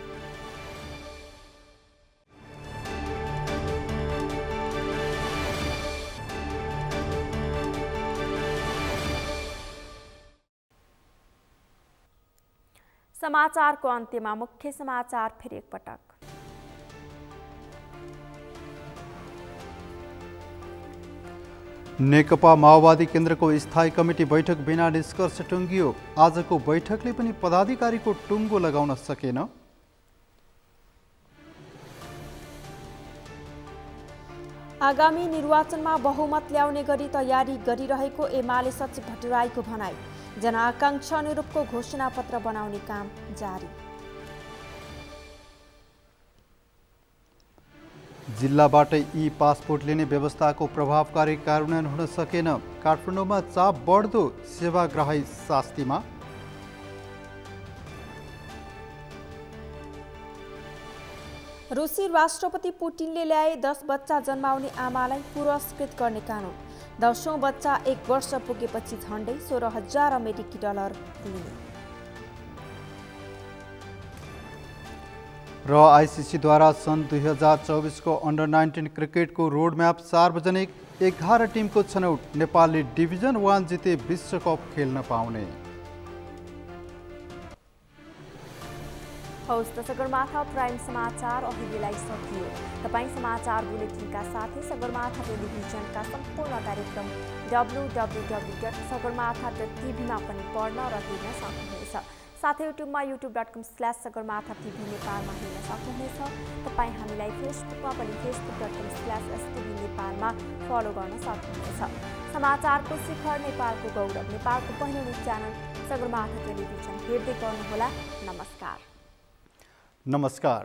समाचारको अन्त्यमा मुख्य समाचार फेरि एकपटक। नेकपा माओवादी केन्द्रको स्थायी कमिटी बैठक बिना निष्कर्ष टुङ्गियो। आजको बैठकले पनि पदाधिकारीको टुङ्गो लगाउन सकेन। आगामी निर्वाचनमा बहुमत ल्याउने गरी तयारी गरिरहेको एमाले सचिव भट्टराईको भनाई। जनआकांक्षा अनुरूपको घोषणापत्र बनाउने काम जारी। जिल्लाबाट ई पासपोर्ट लिने व्यवस्थाको प्रभावकारी कार्यान्वयन हुन सकेन। काठमाडौँमा चाप बढ्दो सेवाग्राही शास्तिमा। रुसी राष्ट्रपति पुटिनले ल्याए 10 बच्चा जन्माउने आमालाई पुरस्कृत गर्ने कानुन। 10औं बच्चा 1 वर्ष पुगेपछि झण्डै 16,000 अमेरिकी डलर दिइने। र आइसिसीद्वारा सन् 2024 को अन्डर-19 क्रिकेटको रोडम्याप सार्वजनिक। 11 टिमको छनौट। नेपालले डिभिजन 1 जिते विश्वकप खेल्न पाउने। हौस् त सगरमाथा प्राइम समाचार अहिलेलाई सकियो। तपाईँ समाचार बुलेटिनका साथै सगरमाथा टेलिभिजनका सम्पूर्ण कार्यक्रम www.sagarmatha.tv मा पनि पढ्न र हेर्न सक्नुहुनेछ। साथै युट्युबमा youtube.com/sagarmathatv नेपालमा हेर्न सक्नुहुनेछ। तपाईँ हामीलाई फेसबुकमा पनि facebook.com/stv नेपालमा फलो गर्न सक्नुहुनेछ। समाचारको शिखर, नेपालको गौरव, नेपालको पहिलो न्युज च्यानल सगरमाथा टेलिभिजन हेर्दै गर्नुहोला। नमस्कार।